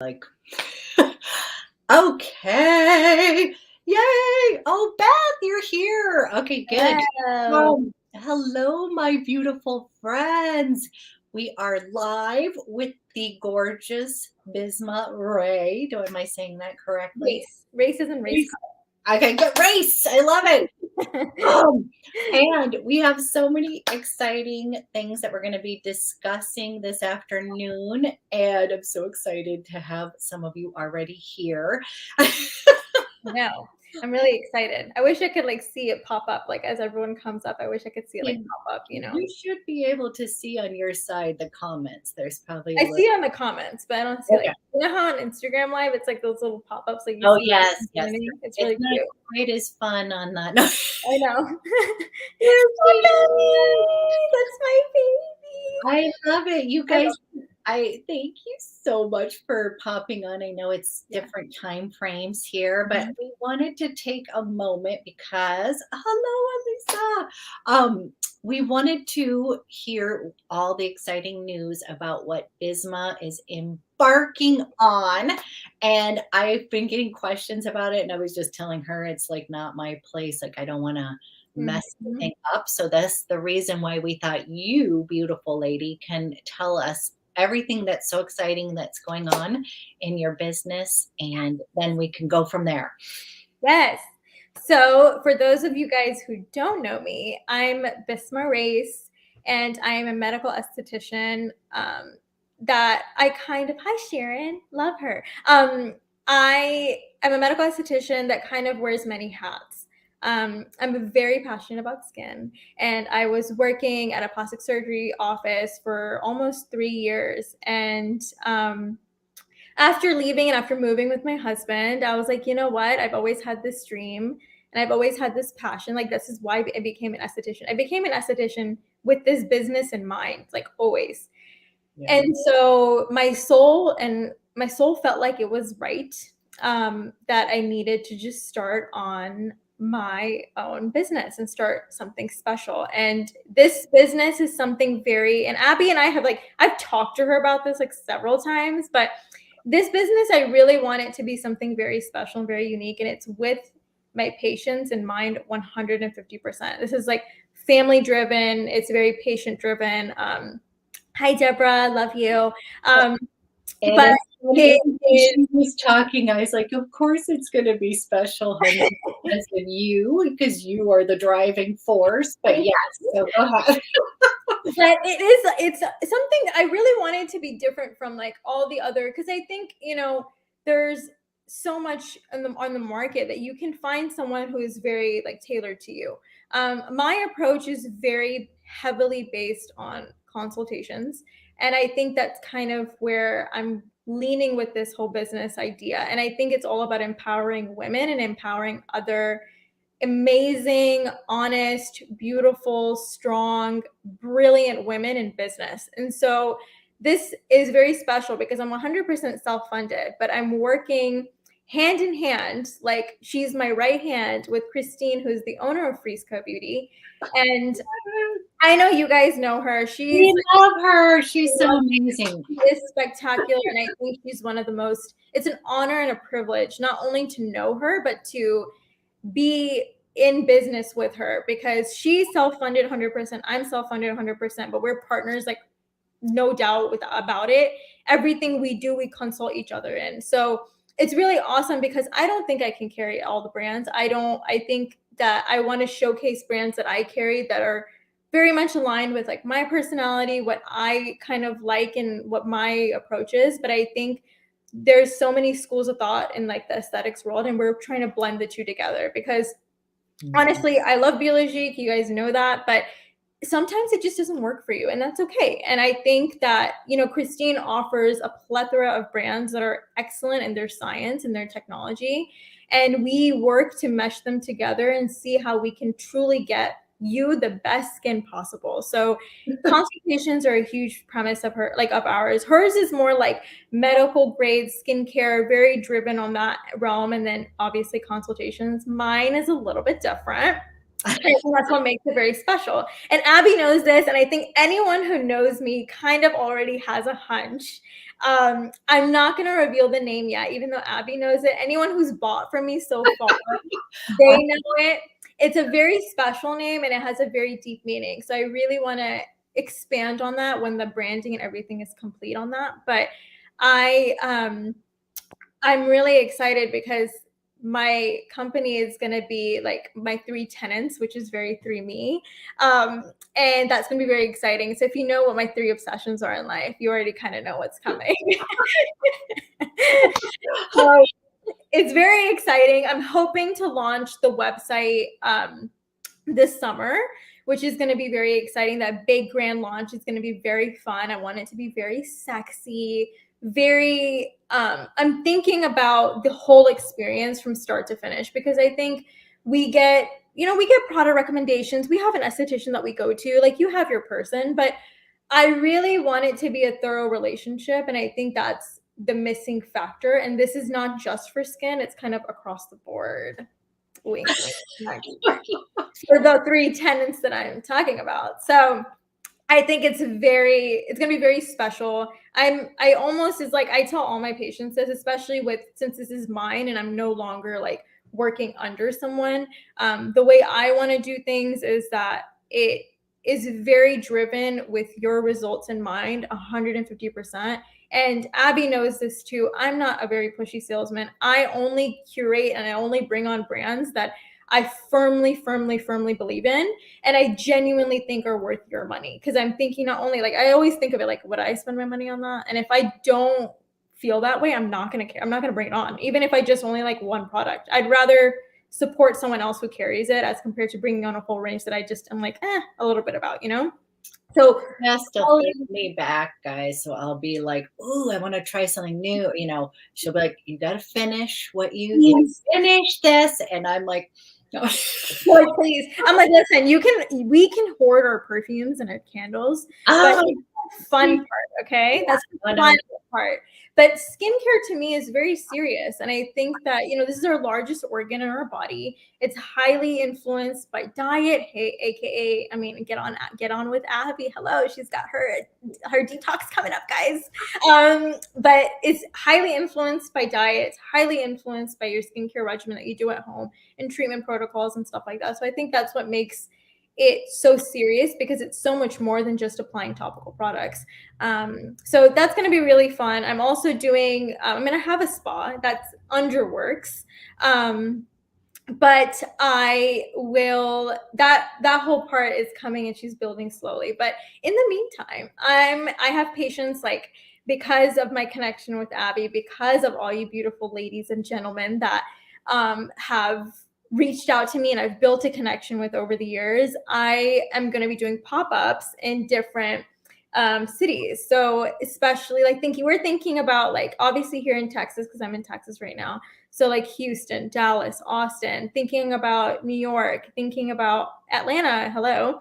Like, okay. Yay. Oh, Beth, you're here. Okay, good. Hello. Hello, my beautiful friends. We are live with the gorgeous Bisma Ray. Am I saying that correctly? Race isn't race Okay, good. Race. I love it. car. And we have so many exciting things that we're going to be discussing this afternoon. And I'm so excited to have some of you already here. No, I'm really excited. I wish I could see it pop up as everyone comes up. I wish I could see it pop up, You should be able to see on your side the comments. There's probably I see it on the comments, but I don't see okay. You know how on Instagram Live it's those little pop-ups Oh yes. It's really cute. Quite as fun on that. No. I know. That's my baby. I love it. You guys, I thank you so much for popping on. I know it's different time frames here, but we wanted to take a moment because hello, Elisa. We wanted to hear all the exciting news about what Bisma is embarking on. And I've been getting questions about it. And I was just telling her it's not my place. I don't want to mess the thing up. So that's the reason why we thought you, beautiful lady, can tell us everything that's so exciting that's going on in your business. And then we can go from there. Yes. So for those of you guys who don't know me, I'm Bisma Rais, and I am a medical esthetician that hi Sharon, love her. I am a medical esthetician that kind of wears many hats. I'm very passionate about skin, and I was working at a plastic surgery office for almost 3 years. And after leaving and after moving with my husband, I was like, you know what? I've always had this dream and I've always had this passion. This is why I became an esthetician. I became an esthetician with this business in mind, always. Yeah. And so my soul felt like it was right, that I needed to just start on my own business and start something special. And this business is something and Abby and I have I've talked to her about this several times, but this business, I really want it to be something very special and very unique. And it's with my patients in mind 150%. This is family driven. It's very patient driven. Hi, Deborah. Love you. But she was talking, I was like, of course it's going to be special, honey, because you are the driving force. But yes, so go ahead. But it's something I really wanted to be different from all the other, because I think, there's so much on the market that you can find someone who is very tailored to you. My approach is very heavily based on consultations. And I think that's kind of where I'm leaning with this whole business idea. And I think it's all about empowering women and empowering other amazing, honest, beautiful, strong, brilliant women in business. And so this is very special because I'm 100% self-funded, but I'm working hand in hand. She's my right hand with Christine, who's the owner of Frisco Beauty. And I know you guys know her. We love her. She's so amazing. She is spectacular. And I think she's one of the most, it's an honor and a privilege, not only to know her, but to be in business with her, because she's self-funded 100%. I'm self-funded 100%, but we're partners, no doubt about it. Everything we do, we consult each other in. So it's really awesome because I don't think I can carry all the brands. I think that I want to showcase brands that I carry that are very much aligned with my personality, what I kind of like and what my approach is. But I think there's so many schools of thought in the aesthetics world, and we're trying to blend the two together because honestly, I love Biologique. You guys know that, but sometimes it just doesn't work for you, and that's okay. And I think that, Christine offers a plethora of brands that are excellent in their science and their technology. And we work to mesh them together and see how we can truly get you the best skin possible. So consultations are a huge premise of ours. Hers is more medical grade skincare, very driven on that realm. And then obviously consultations. Mine is a little bit different. And that's what makes it very special. And Abby knows this. And I think anyone who knows me kind of already has a hunch. I'm not going to reveal the name yet, even though Abby knows it. Anyone who's bought from me so far, they know it. It's a very special name and it has a very deep meaning. So I really want to expand on that when the branding and everything is complete on that. But I'm really excited because my company is going to be like my 3 tenants, which is very 3 me. And that's going to be very exciting. So if you know what my 3 obsessions are in life, you already kind of know what's coming. So it's very exciting. I'm hoping to launch the website this summer, which is going to be very exciting. That big grand launch is going to be very fun. I want it to be very sexy, very I'm thinking about the whole experience from start to finish, because I think we get product recommendations. We have an esthetician that we go to, like you have your person, but I really want it to be a thorough relationship. And I think that's the missing factor. And this is not just for skin, it's kind of across the board. Wink, wink. For the 3 tenants that I'm talking about. So I think it's going to be very special. I almost is like, I tell all my patients this, especially since this is mine and I'm no longer like working under someone. The way I want to do things is that it is very driven with your results in mind, 150%. And Abby knows this too. I'm not a very pushy salesman. I only curate and I only bring on brands that I firmly, firmly, firmly believe in, and I genuinely think are worth your money. Because I'm thinking not only, like, I always think of it like, would I spend my money on that? And if I don't feel that way, I'm not going to care. I'm not going to bring it on. Even if I just only like one product, I'd rather support someone else who carries it as compared to bringing on a whole range that I just am like, a little bit about, So has to hold me back, guys. So I'll be like, "Ooh, I want to try something new." She'll be like, "You got to finish what you finish this," and I'm like, "No, Lord, please." I'm like, listen, we can hoard our perfumes and our candles, but it's the fun part, okay? That's the fun part. But skincare to me is very serious. And I think that, this is our largest organ in our body. It's highly influenced by diet. Hey, AKA, I mean, get on with Abby. Hello. She's got her detox coming up, guys. But it's highly influenced by diet. It's highly influenced by your skincare regimen that you do at home and treatment protocols and stuff like that. So I think that's what makes it so serious, because it's so much more than just applying topical products. So that's going to be really fun. I'm also doing, I'm going to have a spa that's under works. But I will, that whole part is coming and she's building slowly. But in the meantime, I have patients, like, because of my connection with Abby, because of all you beautiful ladies and gentlemen that have reached out to me and I've built a connection with over the years, I am going to be doing pop-ups in different cities. So especially like we're thinking about, like, obviously here in Texas, because I'm in Texas right now. So like Houston, Dallas, Austin, thinking about New York, thinking about Atlanta. Hello.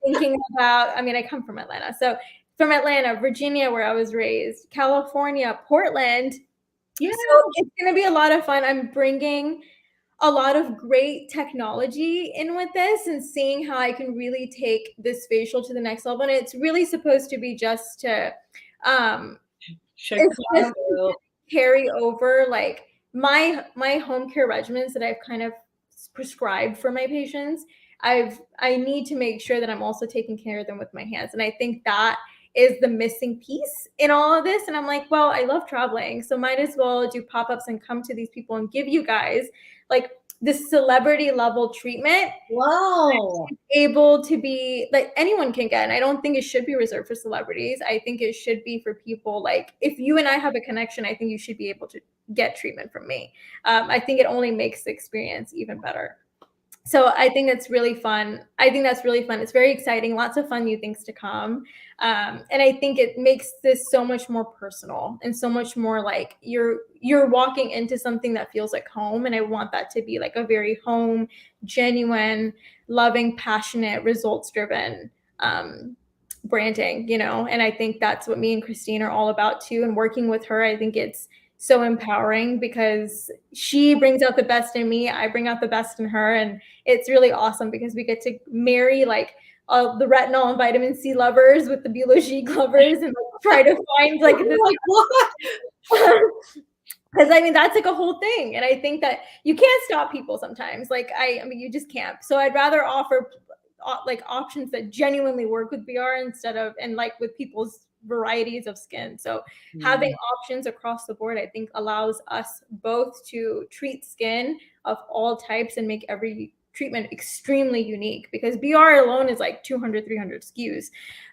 Thinking about, I come from Atlanta. So from Atlanta, Virginia, where I was raised, California, Portland. Yeah. So it's going to be a lot of fun. I'm bringing a lot of great technology in with this and seeing how I can really take this facial to the next level. And it's really supposed to be just to carry over like my home care regimens that I've kind of prescribed for my patients. I need to make sure that I'm also taking care of them with my hands. And I think that is the missing piece in all of this. And I'm like, well, I love traveling, so might as well do pop-ups and come to these people and give you guys like this celebrity level treatment. Wow. Able to be like anyone can get. And I don't think it should be reserved for celebrities. I think it should be for people, like, if you and I have a connection, I think you should be able to get treatment from me. I think it only makes the experience even better. So I think that's really fun. It's very exciting. Lots of fun new things to come. And I think it makes this so much more personal and so much more like you're walking into something that feels like home. And I want that to be like a very home, genuine, loving, passionate, results-driven branding, And I think that's what me and Christine are all about too. And working with her, I think it's so empowering because she brings out the best in me. I bring out the best in her. And it's really awesome because we get to marry like the retinol and vitamin C lovers with the Biologique lovers and like, try to find like this. Because I mean that's like a whole thing, and I think that you can't stop people sometimes. Like I mean you just can't. So I'd rather offer like options that genuinely work with BR instead of and like with people's varieties of skin. So having options across the board, I think allows us both to treat skin of all types and make every treatment extremely unique, because BR alone is like 200, 300 SKUs.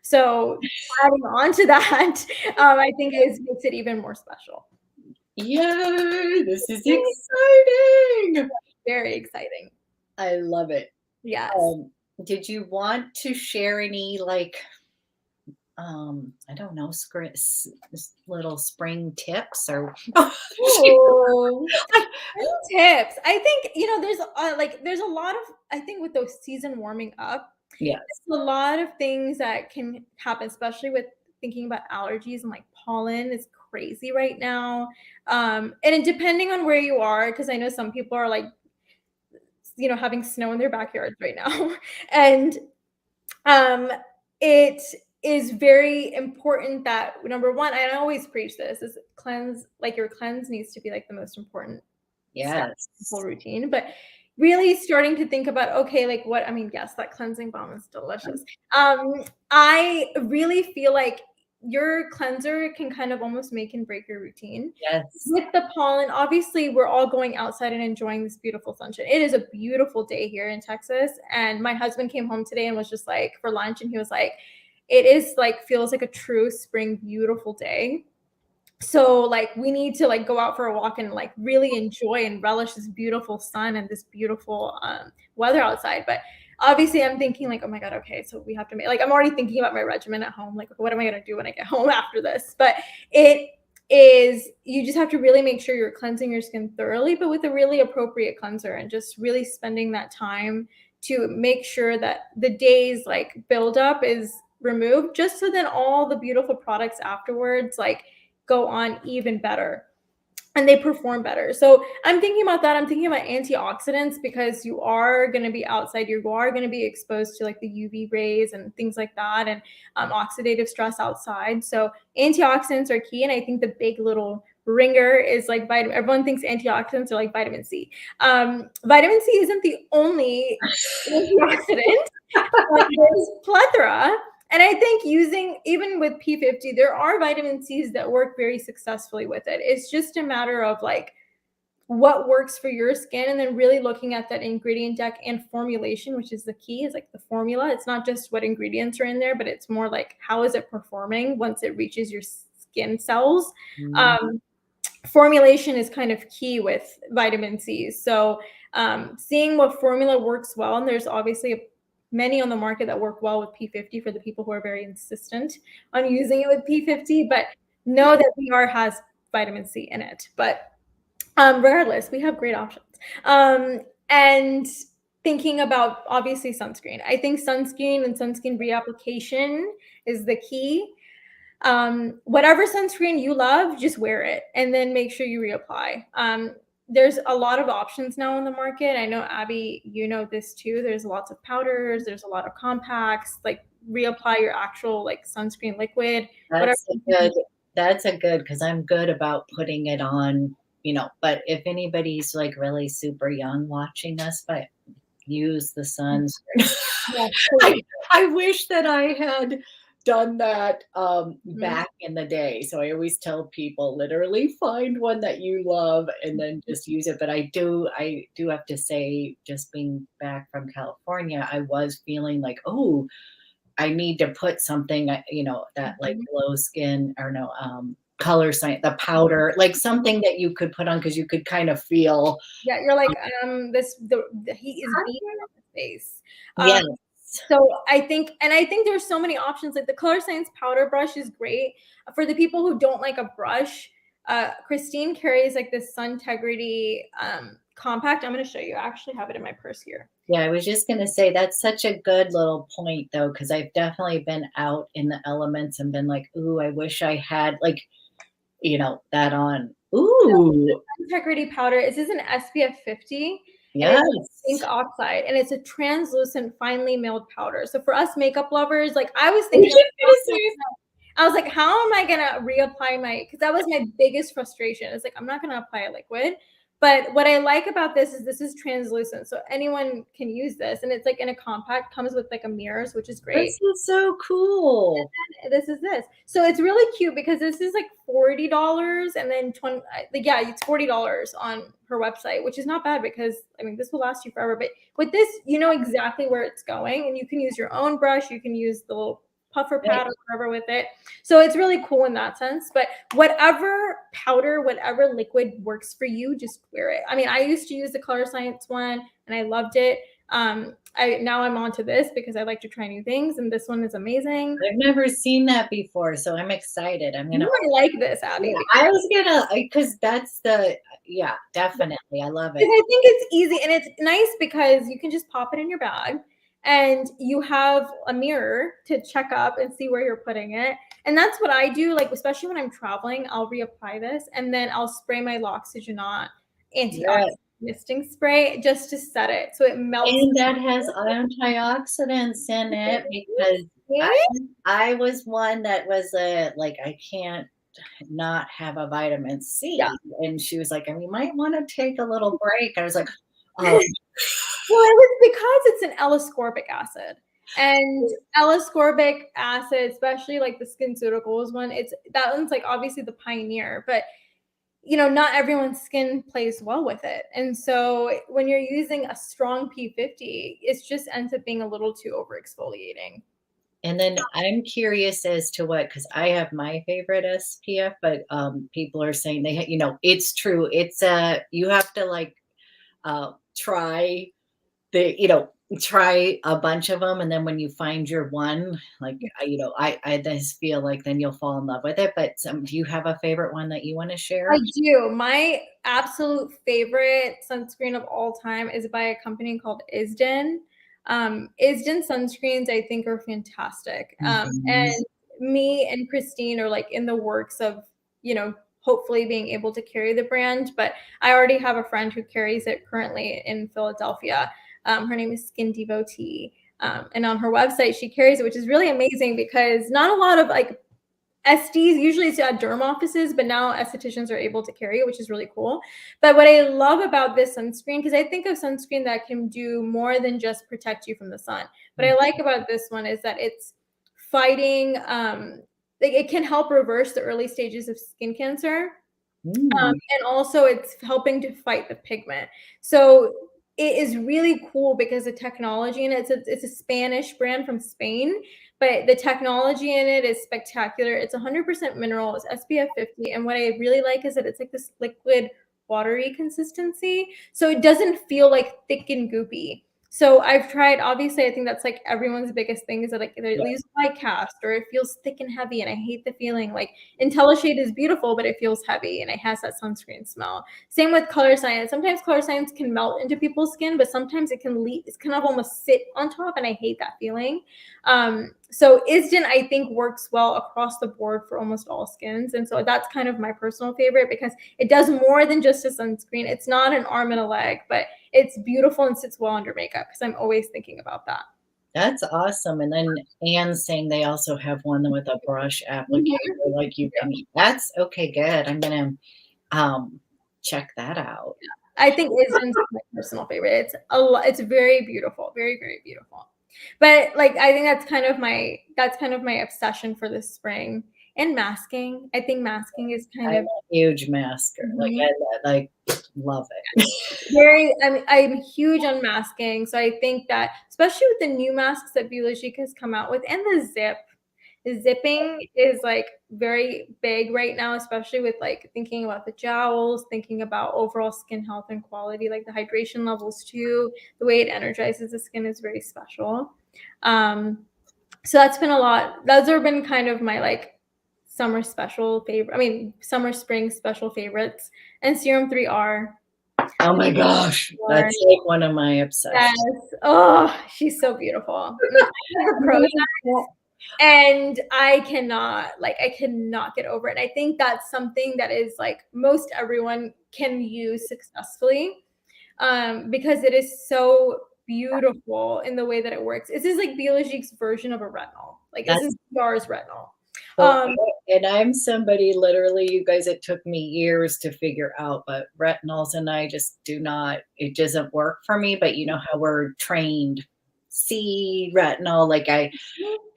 So adding on to that, I think makes it even more special. Yay, this is exciting. Very exciting. I love it. Yes. Did you want to share any like I don't know, little spring tips or tips? I think there's a lot of, I think with those season warming up, yes, there's a lot of things that can happen, especially with thinking about allergies, and like pollen is crazy right now. And depending on where you are, because I know some people are like, having snow in their backyards right now. And it is very important that, number one, I always preach this, is cleanse, like your cleanse needs to be like the most important whole routine. But really starting to think about, okay, like what, I mean, yes, that cleansing balm is delicious. I really feel like your cleanser can kind of almost make and break your routine. Yes. With the pollen, obviously we're all going outside and enjoying this beautiful sunshine. It is a beautiful day here in Texas. And my husband came home today and was just like, for lunch, and he was like, it is like, feels like a true spring, beautiful day. So like we need to like go out for a walk and like really enjoy and relish this beautiful sun and this beautiful weather outside. But obviously I'm thinking like, oh my God, okay, so we have to make, like, I'm already thinking about my regimen at home. Like, what am I going to do when I get home after this? But it is, you just have to really make sure you're cleansing your skin thoroughly, but with a really appropriate cleanser, and just really spending that time to make sure that the day's like buildup is removed, just so then all the beautiful products afterwards like go on even better and they perform better. So I'm thinking about that. I'm thinking about antioxidants, because you are going to be outside, you are going to be exposed to like the UV rays and things like that, and oxidative stress outside. So antioxidants are key. And I think the big little ringer is like everyone thinks antioxidants are like vitamin C. Vitamin C isn't the only antioxidant. There's plethora. And I think even with P50, there are vitamin C's that work very successfully with it. It's just a matter of like what works for your skin, and then really looking at that ingredient deck and formulation, which is the key, is like the formula. It's not just what ingredients are in there, but it's more like how is it performing once it reaches your skin cells. Formulation is kind of key with vitamin C's. So seeing what formula works well, and there's obviously many on the market that work well with P50 for the people who are very insistent on using it with P50, but know that BR has vitamin C in it. But regardless, we have great options. And thinking about obviously sunscreen. I think sunscreen and sunscreen reapplication is the key. Whatever sunscreen you love, just wear it and then make sure you reapply. There's a lot of options now on the market. I know, Abby, you know this too. There's lots of powders. There's a lot of compacts. Like reapply your actual like sunscreen liquid. That's a good, because I'm good about putting it on, but if anybody's like really super young watching us, but use the sunscreen. I wish that I had done that back in the day. So I always tell people, literally find one that you love and then just use it. But I do have to say, just being back from California, I was feeling like, oh, I need to put something, that like glow skin or color sign, the powder, like something that you could put on, because you could kind of feel. Yeah, you're like, the heat is beating on the face. Yes. So I think there's so many options. Like the Color Science powder brush is great for the people who don't like a brush. Christine carries like this Suntegrity compact. I'm going to show you. I actually have it in my purse here. Yeah, I was just going to say that's such a good little point though, because I've definitely been out in the elements and been like, ooh, I wish I had like, that on. Ooh. Suntegrity powder. This is an SPF 50. Yes. Zinc oxide, and it's a translucent, finely milled powder. So for us makeup lovers, like I was thinking, I was like, how am I gonna reapply because that was my biggest frustration. It's like I'm not gonna apply a liquid. But what I like about this is translucent, so anyone can use this, and it's like in a compact, comes with like a mirrors, which is great. This is so cool. And this is this, so it's really cute because this is like $40, and then 20. Like, yeah, it's $40 on her website, which is not bad because I mean this will last you forever. But with this, you know exactly where it's going, and you can use your own brush. You can use the little puffer pad or whatever with it. So it's really cool in that sense. But whatever powder, whatever liquid works for you, just wear it. I mean, I used to use the Color Science one and I loved it. Now I'm onto this because I like to try new things, and this one is amazing. I've never seen that before, so I'm excited. I'm gonna like this, Abby. Yeah, I was gonna, because that's yeah, definitely. I love it. I think it's easy and it's nice because you can just pop it in your bag. And you have a mirror to check up and see where you're putting it. And that's what I do, like, especially when I'm traveling, I'll reapply this and then I'll spray my L'Oxygenat antioxidant misting spray just to set it so it melts. And that has antioxidants in it because I was one that was like, I can't not have a vitamin C. Yeah. And she was like, and you might want to take a little break. I was like, oh. Well, it was because it's an L-ascorbic acid. And L-ascorbic acid, especially like the SkinCeuticals one, that one's like obviously the pioneer, but you know, not everyone's skin plays well with it. And so when you're using a strong P50, it just ends up being a little too overexfoliating. And then I'm curious as to because I have my favorite SPF, but people are saying it's true. It's you have to like try try a bunch of them, and then when you find your one, like I just feel like then you'll fall in love with it. But do you have a favorite one that you want to share? I do. My absolute favorite sunscreen of all time is by a company called Isden. Isden sunscreens I think are fantastic. And me and Christine are like in the works of hopefully being able to carry the brand, but I already have a friend who carries it currently in Philadelphia. Her name is Skin Devotee. And on her website, she carries it, which is really amazing because not a lot of like SDs, usually it's at derm offices, but now estheticians are able to carry it, which is really cool. But what I love about this sunscreen, because I think of sunscreen that can do more than just protect you from the sun. What I like about this one is that it's fighting, it can help reverse the early stages of skin cancer. And also it's helping to fight the pigment. So it is really cool because the technology in it, it's a Spanish brand from Spain, but the technology in it is spectacular. It's 100% mineral, it's SPF 50. And what I really like is that it's like this liquid watery consistency. So it doesn't feel like thick and goopy. So I've tried, obviously, I think that's like everyone's biggest thing is that like it leaves white cast or it feels thick and heavy. And I hate the feeling. Like IntelliShade is beautiful, but it feels heavy and it has that sunscreen smell. Same with Color Science. Sometimes Color Science can melt into people's skin, but sometimes it can it's kind of almost sit on top. And I hate that feeling. So Isden, I think, works well across the board for almost all skins. And so that's kind of my personal favorite because it does more than just a sunscreen. It's not an arm and a leg, but it's beautiful and sits well under makeup because I'm always thinking about that. That's awesome. And then Anne's saying they also have one with a brush applicator, like you can. That's okay. Good. I'm gonna check that out. I think Isden's my personal favorite. It's very beautiful, very, very beautiful. But like I think that's kind of my obsession for this spring. And masking. I think masking is kind of a huge masker. Like I love it. I'm huge on masking. So I think that especially with the new masks that Biologique has come out with and the zipping is like very big right now, especially with like thinking about the jowls, thinking about overall skin health and quality, like the hydration levels too. The way it energizes the skin is very special. So that's been a lot. Those have been kind of my like summer spring special favorites. And Serum 3R. Oh my gosh, that's like one of my obsessions. Yes. Oh, she's so beautiful. And I cannot get over it. I think that's something that is like most everyone can use successfully. because it is so beautiful in the way that it works. This is like Biologique's version of a retinol. Like this is PR's retinol. Well, and I'm somebody literally, you guys, it took me years to figure out, but retinols and I just do not, it doesn't work for me. But you know how we're trained, see retinol, like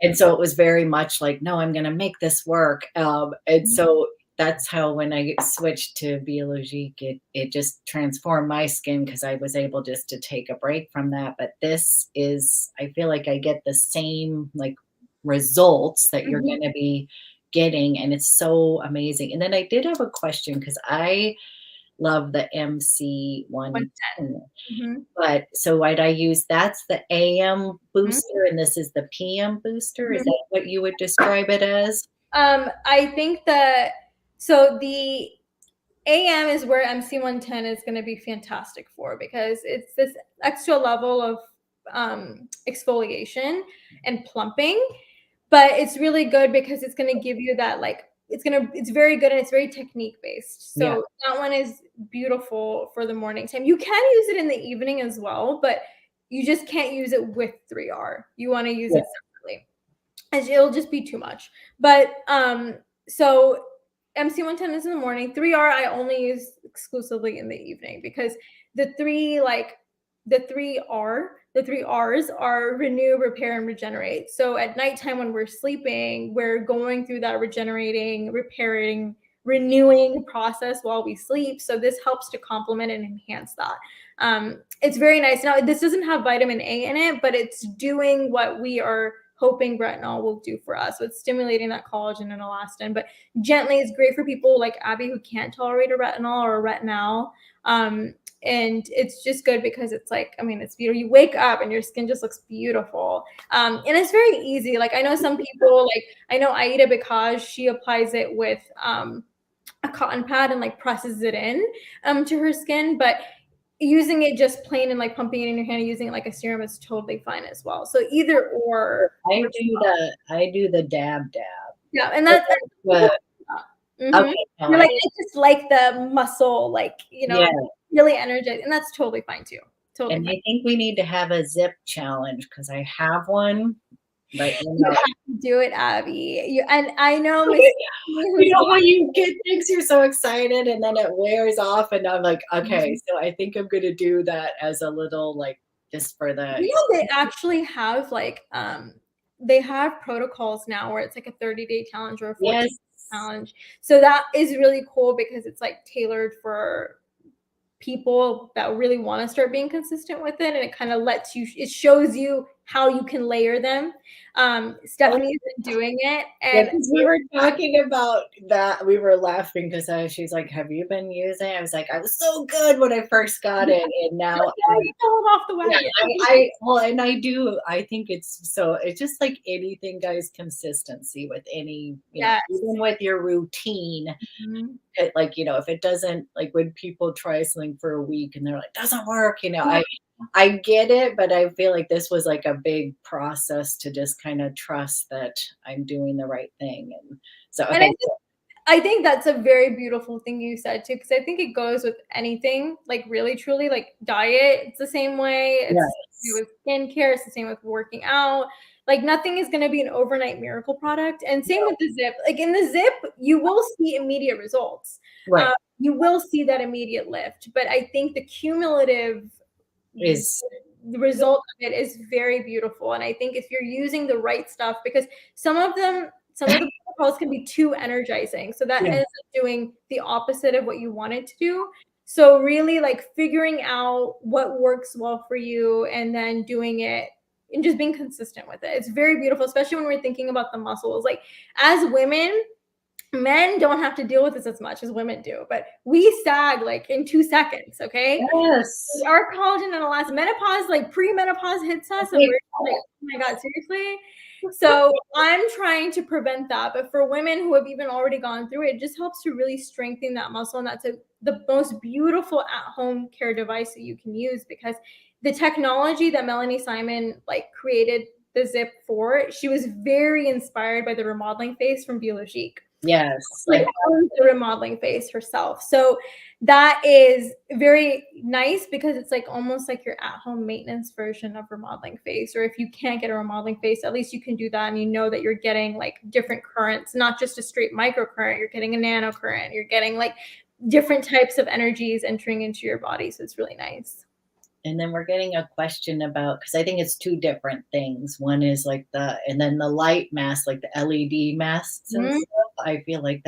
and so it was very much like, no, I'm going to make this work. And so that's how when I switched to Biologique, it just transformed my skin because I was able just to take a break from that. But this is, I feel like I get the same like results that you're going to be getting, and it's so amazing. And then I did have a question because I love the MC 110. But so what I use, that's the AM booster, and this is the PM booster. Is that what you would describe it as? I think that so the AM is where MC 110 is going to be fantastic for, because it's this extra level of exfoliation and plumping, but it's really good because it's going to give you that like it's very good, and it's very technique based. So that one is beautiful for the morning time. You can use it in the evening as well, but you just can't use it with 3R. You want to use it separately, as it'll just be too much. But so MC 110 is in the morning. 3R I only use exclusively in the evening, because the three R's are renew, repair, and regenerate. So at nighttime when we're sleeping, we're going through that regenerating, repairing, renewing process while we sleep. So this helps to complement and enhance that. It's very nice. Now, this doesn't have vitamin A in it, but it's doing what we are hoping retinol will do for us. So it's stimulating that collagen and elastin, but gently. It's great for people like Abby who can't tolerate a retinol or a retinol. And it's just good because it's like, I mean, it's beautiful. You wake up and your skin just looks beautiful. And it's very easy. Like I know some people, like I know Aida, because she applies it with a cotton pad and like presses it in to her skin, but using it just plain and like pumping it in your hand and using it like a serum is totally fine as well. So either or. I do the dab. Yeah, and that's okay, you're like, I just like the muscle, like, you know, really energized, and that's totally fine too. Totally and fine. I think we need to have a zip challenge because I have one. But you have to do it, Abby. And I know, you know when you get things, you're so excited, and then it wears off, and I'm like, okay, so I think I'm gonna do that as a little like just for the. You know, they actually have like they have protocols now where it's like a 30-day challenge or a 14-day challenge. So that is really cool because it's like tailored for people that really want to start being consistent with it, and it kind of lets you, it shows you how you can layer them. Stephanie's been doing it, and we were talking about that. We were laughing because she's like, "Have you been using it?" I was like, "I was so good when I first got it, and now you fell off the wagon." And I do. I think it's just like anything, guys. Consistency with any, even with your routine. Like, you know, if it doesn't, like when people try something for a week and they're like, doesn't work, you know, I get it, but I feel like this was like a big process to just kind of trust that I'm doing the right thing. And so, and I think that's a very beautiful thing you said too, because I think it goes with anything, like really, truly, like diet. It's the same way. It's with skincare. It's the same with working out. Like nothing is going to be an overnight miracle product. And same with the zip. Like in the zip, you will see immediate results. Right. You will see that immediate lift. But I think the cumulative the result of it is very beautiful. And I think if you're using the right stuff, because some of the protocols can be too energizing. So that ends up doing the opposite of what you want it to do. So really like figuring out what works well for you and then doing it and just being consistent with it. It's very beautiful, especially when we're thinking about the muscles. Like as women, men don't have to deal with this as much as women do, but we sag like in 2 seconds. Okay. Yes. Our collagen and elastin, menopause, like pre-menopause hits us, and we're like, oh my God, seriously? So I'm trying to prevent that. But for women who have even already gone through it, it just helps to really strengthen that muscle. And that's the most beautiful at-home care device that you can use, because the technology that Melanie Simon like created the zip for, she was very inspired by the remodeling face from Biologique. Yes. Like owns the remodeling face herself. So that is very nice because it's like almost like your at-home maintenance version of remodeling face. Or if you can't get a remodeling face, at least you can do that and you know that you're getting like different currents, not just a straight microcurrent, you're getting a nanocurrent, you're getting like different types of energies entering into your body. So it's really nice. And then we're getting a question about, because I think it's two different things. One is like and then the light mask, like the LED masks and stuff. I feel like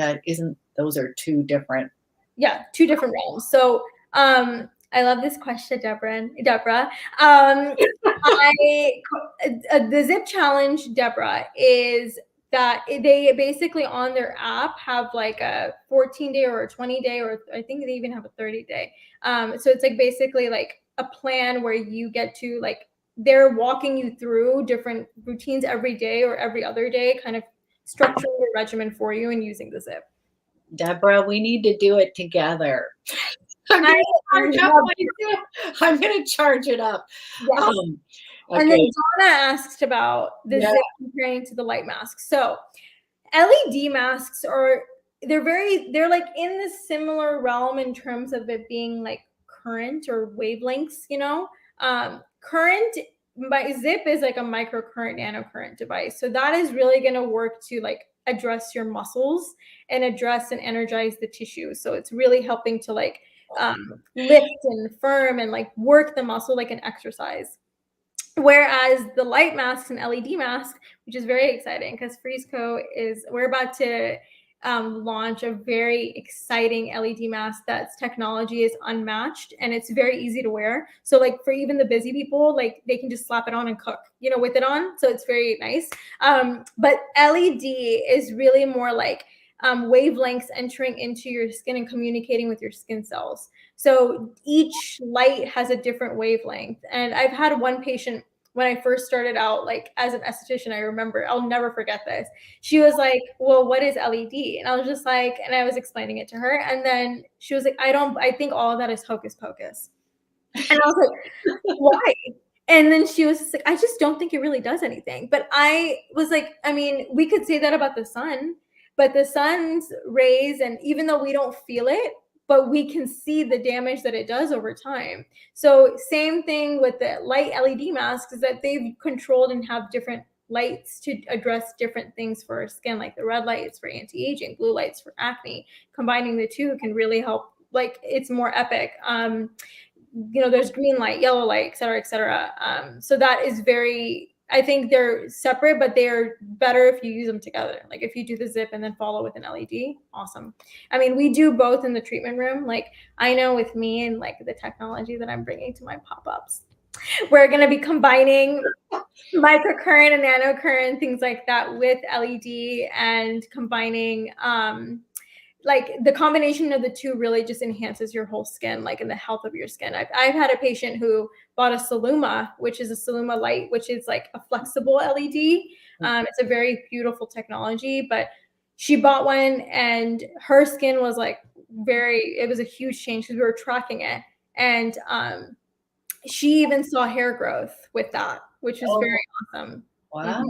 those are two different. Yeah, two different realms. So I love this question, Deborah. The Zip Challenge, Deborah, is that they basically on their app have like a 14-day or a 20-day, or I think they even have a 30-day. So it's like basically like a plan where you get to like, they're walking you through different routines every day or every other day, kind of structuring your regimen for you and using the Zip. Deborah, we need to do it together. I'm going to charge it up. Yes. Okay. And then Donna asked about the Zip comparing to the light mask. So LED masks they're like in the similar realm in terms of it being like current or wavelengths, you know. Current by Zip is like a microcurrent nanocurrent device. So that is really going to work to like address your muscles and address and energize the tissue. So it's really helping to like lift and firm and like work the muscle like an exercise. Whereas the light masks and LED mask, which is very exciting because Freeze.Co we're about to launch a very exciting LED mask that's technology is unmatched and it's very easy to wear. So like for even the busy people, like they can just slap it on and cook, you know, with it on. So it's very nice. But LED is really more like wavelengths entering into your skin and communicating with your skin cells. So each light has a different wavelength. And I've had one patient when I first started out, like as an esthetician, I remember, I'll never forget this. She was like, well, what is LED? And I was just like, and I was explaining it to her. And then she was like, I think all of that is hocus pocus. And I was like, why? And then she was just like, I just don't think it really does anything. But I was like, I mean, we could say that about the sun, but the sun's rays, and even though we don't feel it, but we can see the damage that it does over time. So same thing with the light LED masks is that they've controlled and have different lights to address different things for our skin, like the red light is for anti-aging, blue lights for acne. Combining the two can really help, like it's more epic. You know, there's green light, yellow light, et cetera, et cetera. So that is I think they're separate, but they're better if you use them together. Like if you do the Zip and then follow with an LED, awesome. I mean, we do both in the treatment room. Like I know with me and like the technology that I'm bringing to my pop-ups, we're going to be combining microcurrent and nanocurrent, things like that with LED and combining, like the combination of the two really just enhances your whole skin, like in the health of your skin. I've had a patient who bought a Soluma, which is a Soluma light, which is like a flexible LED. It's a very beautiful technology, but she bought one and her skin was like it was a huge change because we were tracking it. And she even saw hair growth with that, which was very awesome. Wow.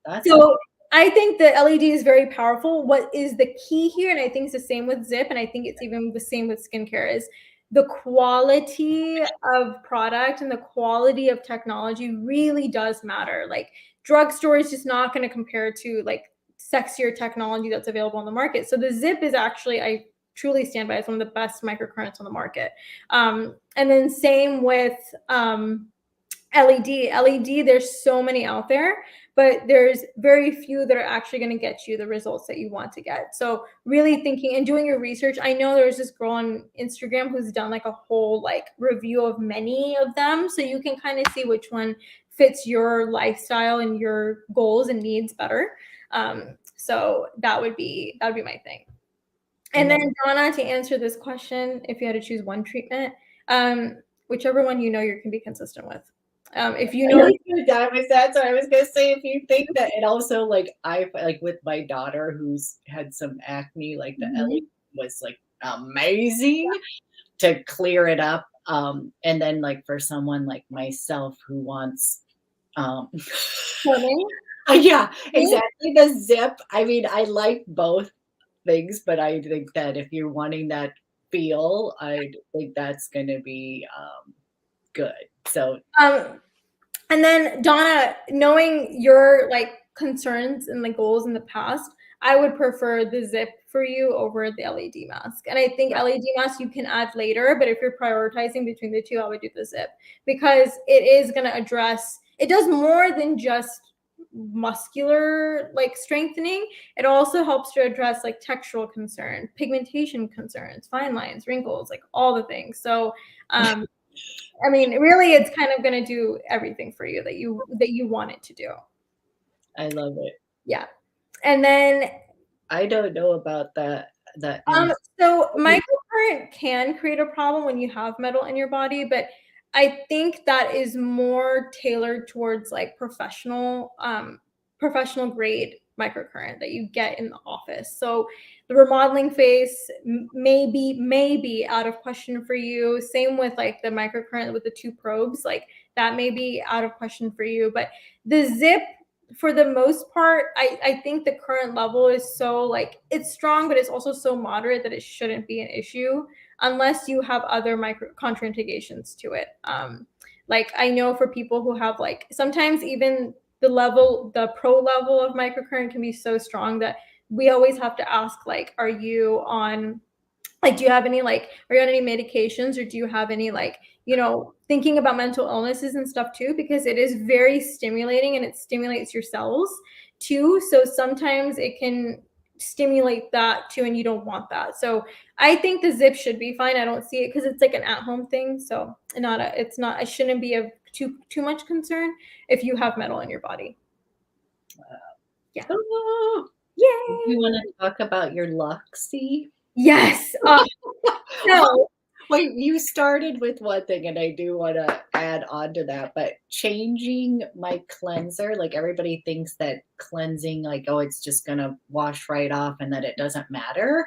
That's so I think the LED is very powerful. What is the key here, and I think it's the same with Zip, and I think it's even the same with skincare, is the quality of product and the quality of technology really does matter. Like drugstore is just not going to compare to like sexier technology that's available on the market. So the Zip is actually, I truly stand by, it's one of the best microcurrents on the market. And then same with LED. There's so many out there, but there's very few that are actually going to get you the results that you want to get. So really thinking and doing your research. I know there's this girl on Instagram who's done like a whole like review of many of them. So you can kind of see which one fits your lifestyle and your goals and needs better. So that would be my thing. And then Donna, to answer this question, if you had to choose one treatment, whichever one you know you can be consistent with. If you know, that's what I was gonna say. If you think that, and also like I like with my daughter who's had some acne, like the LED was like amazing to clear it up. And then like for someone like myself who wants, yeah, exactly, the Zip. I mean, I like both things, but I think that if you're wanting that feel, I think that's going to be good. So And then Donna, knowing your like concerns and like goals in the past, I would prefer the zip for you over the LED mask. And I think LED mask you can add later, but if you're prioritizing between the two, I would do the zip because it is going to address, it does more than just muscular like strengthening. It also helps to address like textural concern, pigmentation concerns, fine lines, wrinkles, like all the things. So I mean, really, it's kind of going to do everything for you that you want it to do. I love it. Yeah, and then I don't know about that. So microcurrent can create a problem when you have metal in your body, but I think that is more tailored towards like professional grade microcurrent that you get in the office. So the remodeling phase may be out of question for you. Same with like the microcurrent with the 2 probes, like that may be out of question for you. But the zip, for the most part, I think the current level is so like it's strong, but it's also so moderate that it shouldn't be an issue unless you have other micro contraindications to it. Like I know for people who have like sometimes even the pro level of microcurrent can be so strong that we always have to ask like, are you on like, do you have any like, are you on any medications or do you have any like, thinking about mental illnesses and stuff too, because it is very stimulating and it stimulates your cells too. So sometimes it can stimulate that too, and you don't want that. So I think the zip should be fine. I don't see it because it's like an at-home thing. So it shouldn't be of too much concern if you have metal in your body. Yeah. Oh, Yay! you want to talk about your Luxie? Yes. No. Wait, you started with one thing, and I do want to add on to that, but changing my cleanser, like everybody thinks that cleansing, like, oh, it's just going to wash right off and that it doesn't matter.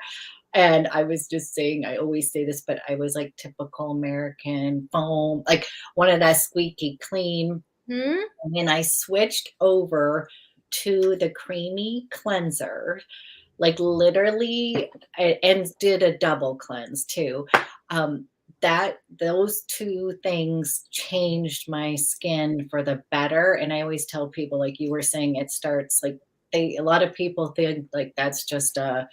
And I was just saying, I always say this, but I was like typical American foam, like one of that squeaky clean. Hmm? And then I switched over to the creamy cleanser, like literally, and did a double cleanse too. Those 2 things changed my skin for the better. And I always tell people, like you were saying, it starts like a lot of people think like that's just the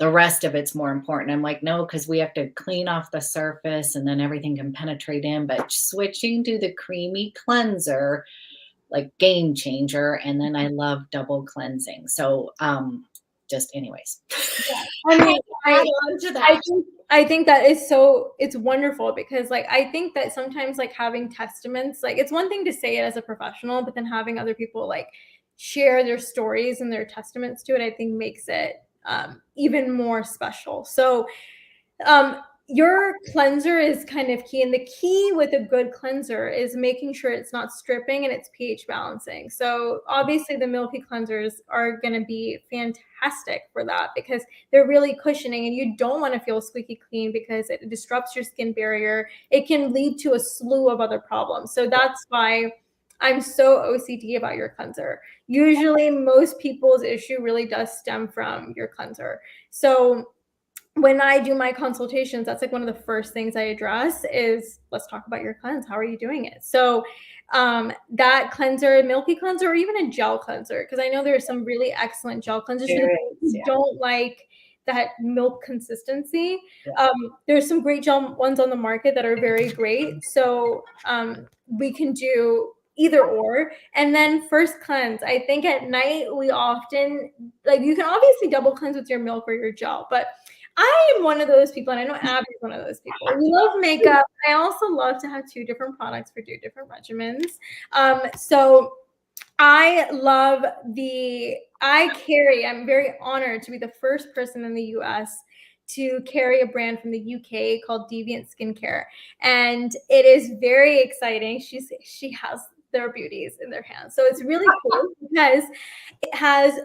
rest of it's more important. I'm like, no, because we have to clean off the surface and then everything can penetrate in. But switching to the creamy cleanser, like game changer. And then I love double cleansing. So just anyways. Yeah. I mean, I think that is it's wonderful because like I think that sometimes like having testaments, like it's one thing to say it as a professional, but then having other people like share their stories and their testaments to it, I think makes it even more special. So your cleanser is kind of key, and the key with a good cleanser is making sure it's not stripping and it's pH balancing. So obviously the milky cleansers are going to be fantastic for that because they're really cushioning, and you don't want to feel squeaky clean because it disrupts your skin barrier. It can lead to a slew of other problems. So that's why I'm so OCD about your cleanser. Usually most people's issue really does stem from your cleanser. So when I do my consultations, that's like one of the first things I address is let's talk about your cleanse. How are you doing it? So that cleanser, milky cleanser, or even a gel cleanser, because I know there are some really excellent gel cleansers for the people who don't like that milk consistency. There's some great gel ones on the market that are very great. So we can do either or. And then first cleanse. I think at night we often, like you can obviously double cleanse with your milk or your gel, but I am one of those people, and I know Abby's one of those people. We love makeup. I also love to have 2 different products for 2 different regimens. So I'm very honored to be the first person in the US to carry a brand from the UK called Deviant Skincare. And it is very exciting. She has their beauties in their hands. So it's really cool because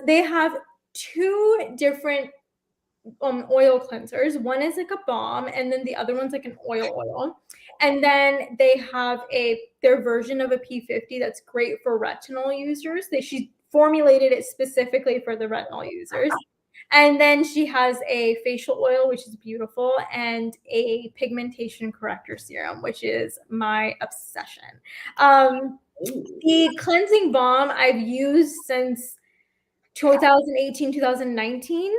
they have 2 different oil cleansers. One is like a balm, and then the other one's like an oil. And then they have their version of a P50 that's great for retinol users. She formulated it specifically for the retinol users. And then she has a facial oil, which is beautiful, and a pigmentation corrector serum, which is my obsession. The cleansing balm I've used since 2018, 2019.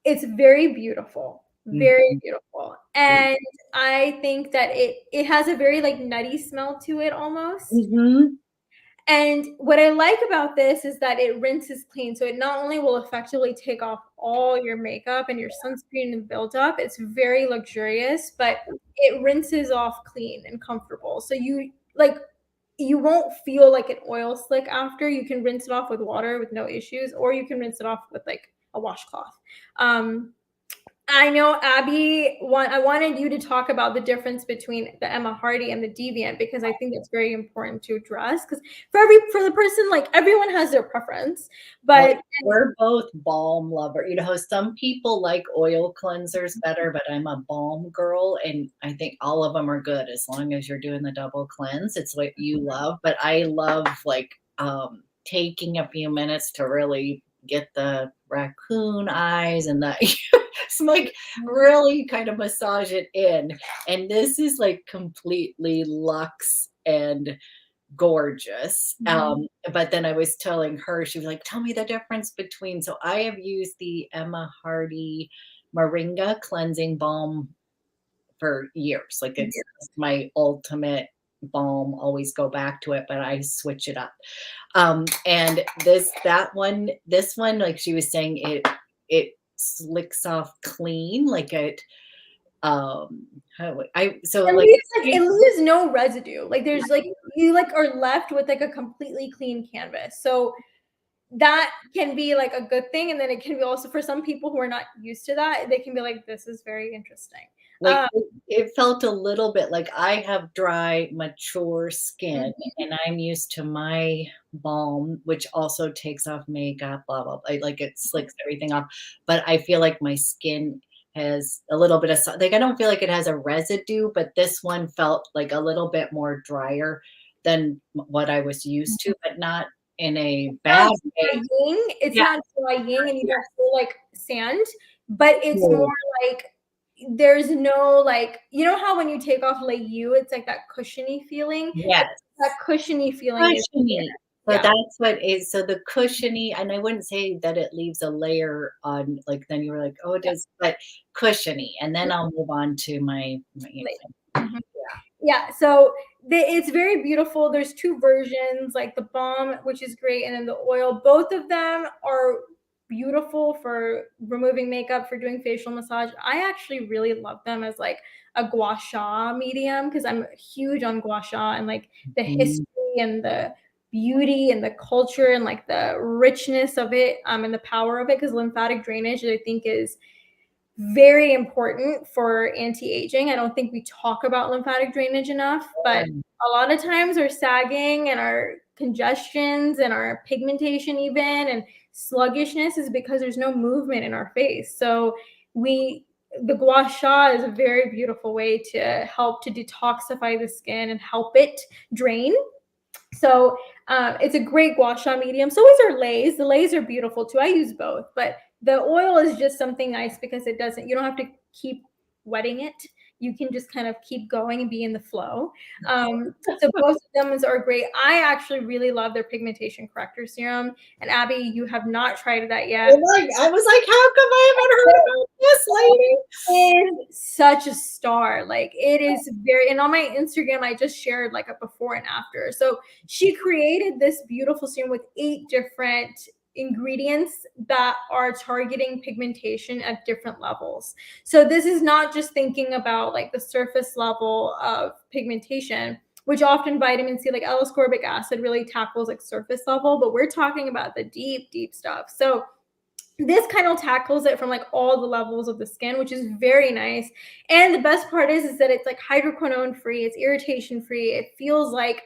It's very beautiful, very beautiful. And I think that it has a very like nutty smell to it almost. And what I like about this is that it rinses clean. So it not only will effectively take off all your makeup and your sunscreen and buildup, it's very luxurious, but it rinses off clean and comfortable. So you won't feel like an oil slick after. You can rinse it off with water with no issues, or you can rinse it off with like a washcloth. I know, Abby, I wanted you to talk about the difference between the Emma Hardy and the Deviant, because I think that's very important to address, because for the person, like everyone has their preference, but well, we're both balm lover. You know, some people like oil cleansers better, but I'm a balm girl, and I think all of them are good as long as you're doing the double cleanse. It's what you love, but I love like taking a few minutes to really get the raccoon eyes and the it's like really kind of massage it in. And this is like completely luxe and gorgeous. But then I was telling her, she was like, tell me the difference between. So I have used the Emma Hardy Moringa cleansing balm for years. Like it's my ultimate balm, always go back to it, but I switch it up. And this one, like she was saying, it slicks off clean, like it it leaves no residue. Like there's like you like are left with like a completely clean canvas. So that can be like a good thing, and then it can be also for some people who are not used to that, they can be like, this is very interesting. Like it felt a little bit like I have dry, mature skin, and I'm used to my balm, which also takes off makeup, blah, blah, blah. Like it slicks everything off. But I feel like my skin has a little bit of, like, I don't feel like it has a residue, but this one felt like a little bit more drier than what I was used to, but not in a bad way. It's not drying and you don't feel like sand, but it's more like there's no like, you know how when you take off Layou, it's like that cushiony feeling. Yes, that cushiony feeling. Cushiony. So that's what is. So the cushiony, and I wouldn't say that it leaves a layer on. Like then you were like, oh, it does, but cushiony. And then I'll move on to my yeah. So it's very beautiful. There's two versions, like the balm, which is great, and then the oil. Both of them are beautiful for removing makeup, for doing facial massage. I actually really love them as like a gua sha medium, because I'm huge on gua sha and like the history and the beauty and the culture and like the richness of it, and the power of it, because lymphatic drainage I think is very important for anti-aging. I don't think we talk about lymphatic drainage enough, but a lot of times our sagging and our congestions and our pigmentation even and sluggishness is because there's no movement in our face. So the gua sha is a very beautiful way to help to detoxify the skin and help it drain. So it's a great gua sha medium. So is our lays. The lays are beautiful too. I use both, but the oil is just something nice because you don't have to keep wetting it. You can just kind of keep going and be in the flow. So both of them are great. I actually really love their pigmentation corrector serum. And Abby, you have not tried that yet. I was like, how come I haven't heard about this lady? It is such a star. Like it is and on my Instagram, I just shared like a before and after. So she created this beautiful serum with 8 different ingredients that are targeting pigmentation at different levels. So this is not just thinking about like the surface level of pigmentation, which often vitamin C, like L-ascorbic acid, really tackles like surface level, but we're talking about the deep, deep stuff. So this kind of tackles it from like all the levels of the skin, which is very nice. And the best part is that it's like hydroquinone free, it's irritation free. It feels like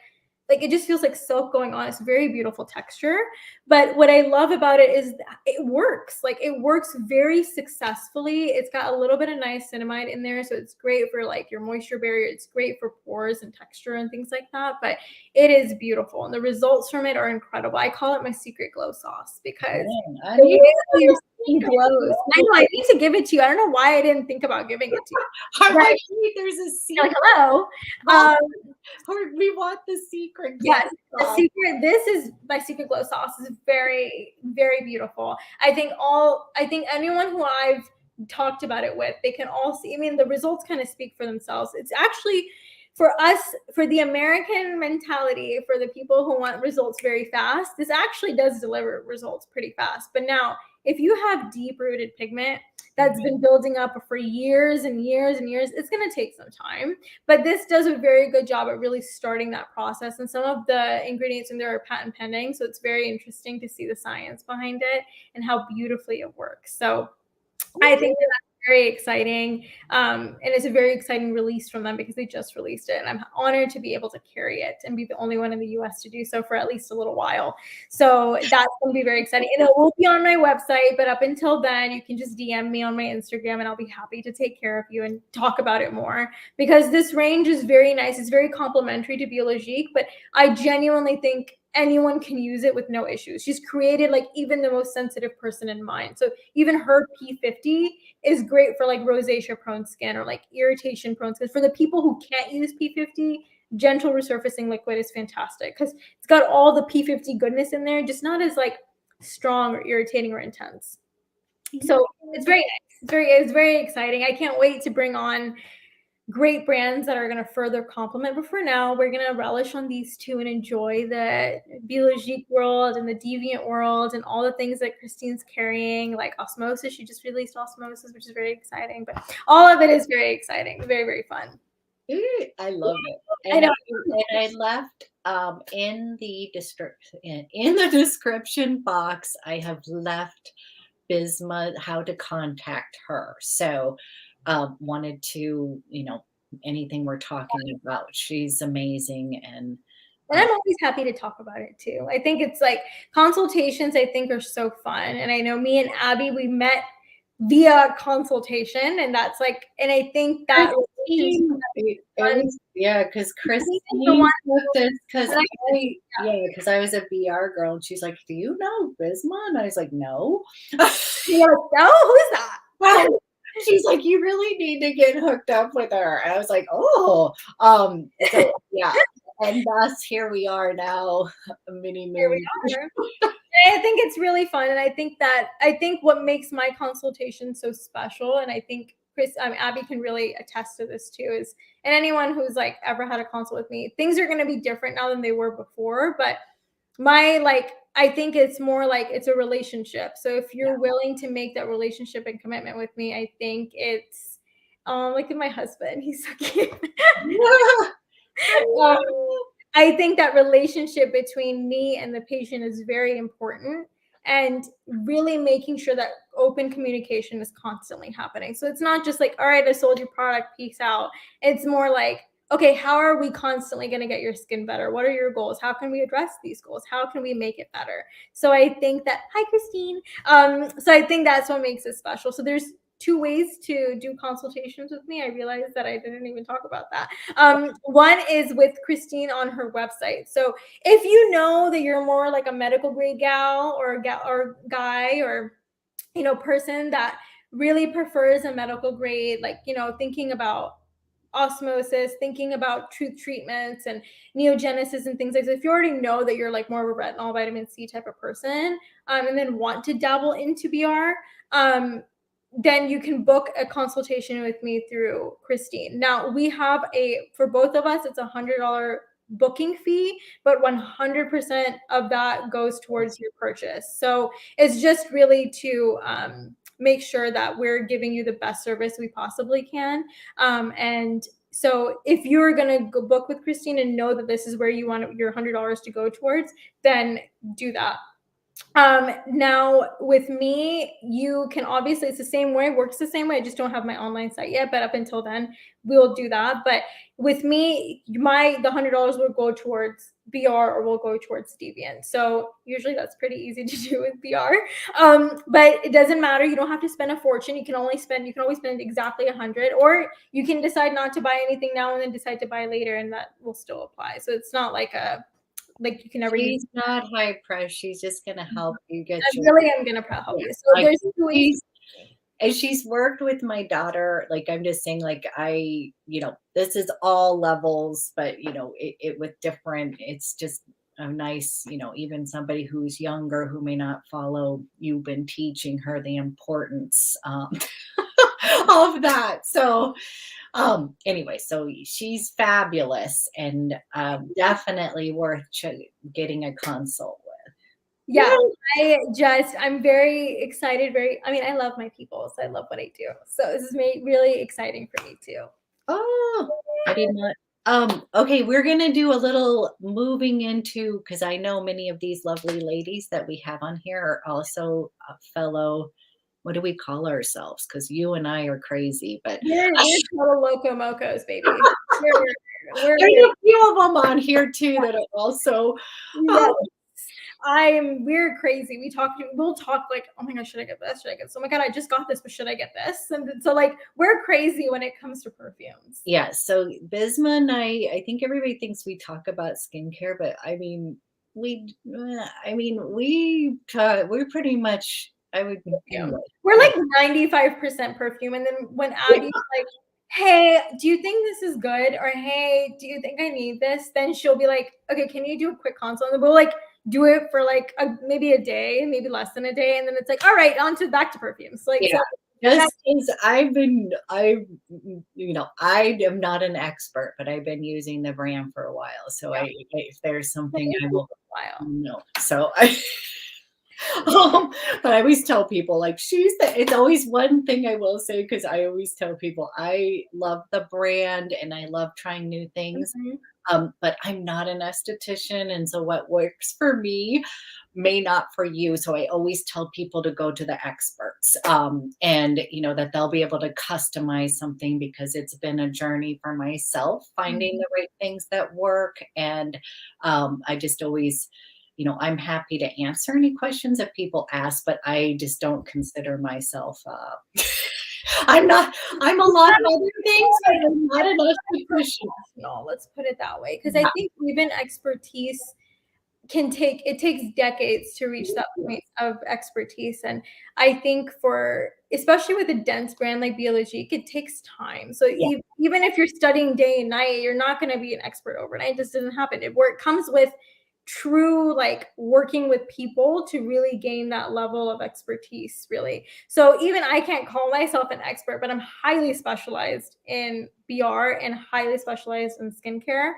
it just feels like silk going on. It's a very beautiful texture. But what I love about it is it works. Like it works very successfully. It's got a little bit of niacinamide in there. So it's great for like your moisture barrier. It's great for pores and texture and things like that. But it is beautiful. And the results from it are incredible. I call it my secret glow sauce because It glows. I know, I need to give it to you. I don't know why I didn't think about giving it to you. I'm like, wait, there's a secret. Like, hello. We want the secret. Yes, the secret. This is my secret glow sauce. Is very, very beautiful. I think anyone who I've talked about it with, they can all see. I mean, the results kind of speak for themselves. It's actually for us, for the American mentality, for the people who want results very fast, this actually does deliver results pretty fast. But now, if you have deep-rooted pigment that's been building up for years and years and years, it's going to take some time. But this does a very good job at really starting that process. And some of the ingredients in there are patent pending. So it's very interesting to see the science behind it and how beautifully it works. So I think that's very exciting. And it's a very exciting release from them because they just released it. And I'm honored to be able to carry it and be the only one in the US to do so for at least a little while. So that's going to be very exciting. And it will be on my website, but up until then, you can just DM me on my Instagram and I'll be happy to take care of you and talk about it more, because this range is very nice. It's very complimentary to Biologique, but I genuinely think anyone can use it with no issues. She's created like even the most sensitive person in mind. So even her P50 is great for like rosacea prone skin or like irritation prone skin. For the people who can't use P50, gentle resurfacing liquid is fantastic because it's got all the P50 goodness in there, just not as like strong or irritating or intense. So it's very nice. It's very exciting. I can't wait to bring on great brands that are going to further complement. But for now, we're going to relish on these two and enjoy the Biologique world and the Deviant world and all the things that Christine's carrying, like Osmosis. She just released Osmosis, which is very exciting. But all of it is very exciting, very, very fun. I love it. And I know. And I left in the description box, I have left Bisma how to contact her. So wanted to, anything we're talking about, she's amazing. And I'm always happy to talk about it too. I think it's like consultations, I think, are so fun. And I know me and Abby, we met via consultation, and that's like, and I think that because Christine with this, because I was a BR girl and she's like, do you know Bisma? And I was like, no. You're like, no, who's that? She's like, you really need to get hooked up with her. And I was like, oh, so yeah. And thus here we are now, mini moon. I think it's really fun. And I think what makes my consultation so special, and I think Abby can really attest to this too, is, and anyone who's like ever had a consult with me, things are going to be different now than they were before. But I think it's more like it's a relationship. So if you're willing to make that relationship and commitment with me, I think it's, look at my husband. He's so cute. I think that relationship between me and the patient is very important, and really making sure that open communication is constantly happening. So it's not just like, all right, I sold your product, peace out. It's more like, okay, how are we constantly going to get your skin better? What are your goals? How can we address these goals? How can we make it better? So I think that, hi, Christine. So I think that's what makes it special. So there's two ways to do consultations with me. I realized that I didn't even talk about that. One is with Christine on her website. So if you know that you're more like a medical grade gal or guy or, person that really prefers a medical grade, like, thinking about Osmosis, thinking about truth treatments and neogenesis and things like that. If you already know that you're like more of a retinol, vitamin C type of person, and then want to dabble into BR, then you can book a consultation with me through Christine. Now we have for both of us, it's $100 booking fee, but 100% of that goes towards your purchase. So it's just really to make sure that we're giving you the best service we possibly can. And so if you're going to go book with Christine and know that this is where you want your $100 to go towards, then do that. Now with me, you can obviously, it's the same way, works the same way. I just don't have my online site yet, but up until then we'll do that. But with me, the $100 will go towards BR or will go towards Deviant. So usually that's pretty easy to do with BR. But it doesn't matter. You don't have to spend a fortune. You can always spend exactly 100, or you can decide not to buy anything now and then decide to buy later, and that will still apply. So it's not like like you can never use. She's not high pressure. She's just gonna help you get I your really am gonna help you. So like there's 2 ways. and she's worked with my daughter. Like I'm just saying, like this is all levels, but it with different, it's just a nice, even somebody who's younger who may not follow, you've been teaching her the importance of that. So anyway, so she's fabulous and definitely worth getting a consult with. Yeah, I'm very excited. I mean, I love my people, so I love what I do. So this is really exciting for me too. Oh, I did not. Okay, we're gonna do a little moving into, because I know many of these lovely ladies that we have on here are also a fellow. What do we call ourselves? Because you and I are crazy, but We're total loco mocos, baby. There's a few of them on here too that are also. Yes. We're crazy. We'll talk like, oh my gosh, should I get this? Should I get this? Oh my God, I just got this, but should I get this? And so like we're crazy when it comes to perfumes. Yeah. So Bisma and I think everybody thinks we talk about skincare, but I mean, we pretty much, we're like 95% perfume. And then when Abby's like, hey, do you think this is good? Or hey, do you think I need this? Then she'll be like, okay, can you do a quick consult? And we'll like do it for like maybe a day, maybe less than a day. And then it's like, all right, back to perfumes. Like, yeah. Just as I am not an expert, but I've been using the brand for a while. So if there's something I will know. So but I always tell people like it's always one thing I will say, because I always tell people I love the brand and I love trying new things. But I'm not an esthetician, and so what works for me may not for you. So I always tell people to go to the experts, and that they'll be able to customize something, because it's been a journey for myself finding the right things that work. And I just always, I'm happy to answer any questions that people ask, but I just don't consider myself I'm a lot of other things, but I'm not an esthetician. No, let's put it that way. Because I think even expertise takes decades to reach that point of expertise. And I think especially with a dense brand like Biologique, it takes time. So even if you're studying day and night, you're not going to be an expert overnight. It just doesn't happen. It comes with true like working with people to really gain that level of expertise, really. So even I can't call myself an expert, but I'm highly specialized in BR and highly specialized in skincare.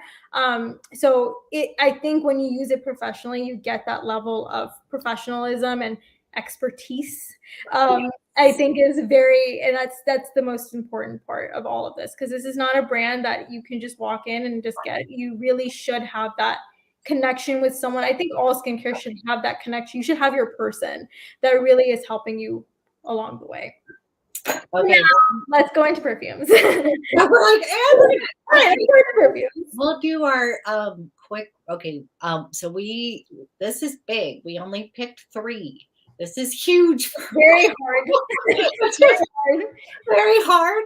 So I think when you use it professionally, you get that level of professionalism and expertise. I think is and that's the most important part of all of this, because this is not a brand that you can just walk in and just get. You really should have that connection with someone. I think all skincare should have that connection. You should have your person that really is helping you along the way. Okay, now, let's go into perfumes. We're like, let's go into perfumes. We'll do our quick. Okay, so this is big. We only picked 3. This is huge. Very hard. Very hard.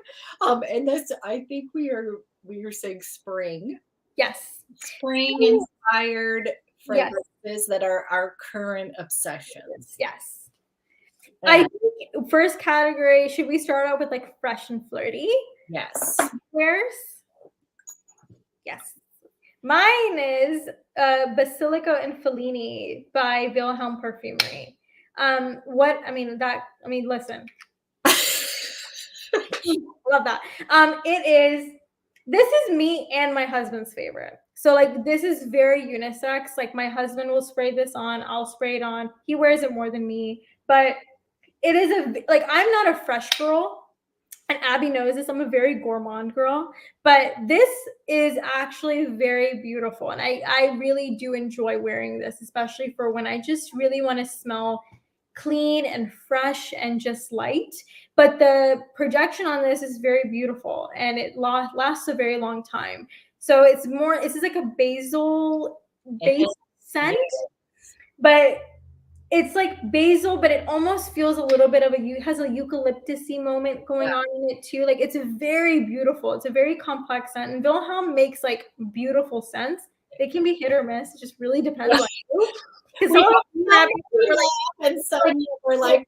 And this, I think we are saying spring. Yes. Spring inspired fragrances that are our current obsessions. Yes. I think first category, should we start out with like fresh and flirty? Yes. Where's? Yes. Mine is Basilico and Fellini by Wilhelm Perfumery. Listen. Love that. This is me and my husband's favorite. So like this is very unisex. Like my husband will spray this on, I'll spray it on. He wears it more than me, but it is I'm not a fresh girl, and Abby knows this. I'm a very gourmand girl, but this is actually very beautiful. And I really do enjoy wearing this, especially for when I just really want to smell clean and fresh and just light. But the projection on this is very beautiful, and it lasts a very long time. So it's like a basil scent, but it's like basil, but it almost feels a little bit has a eucalyptus-y moment going on in it too. Like it's very beautiful. It's a very complex scent, and Wilhelm makes like beautiful scents. they can be hit or miss. It just really depends on you. Because we're like,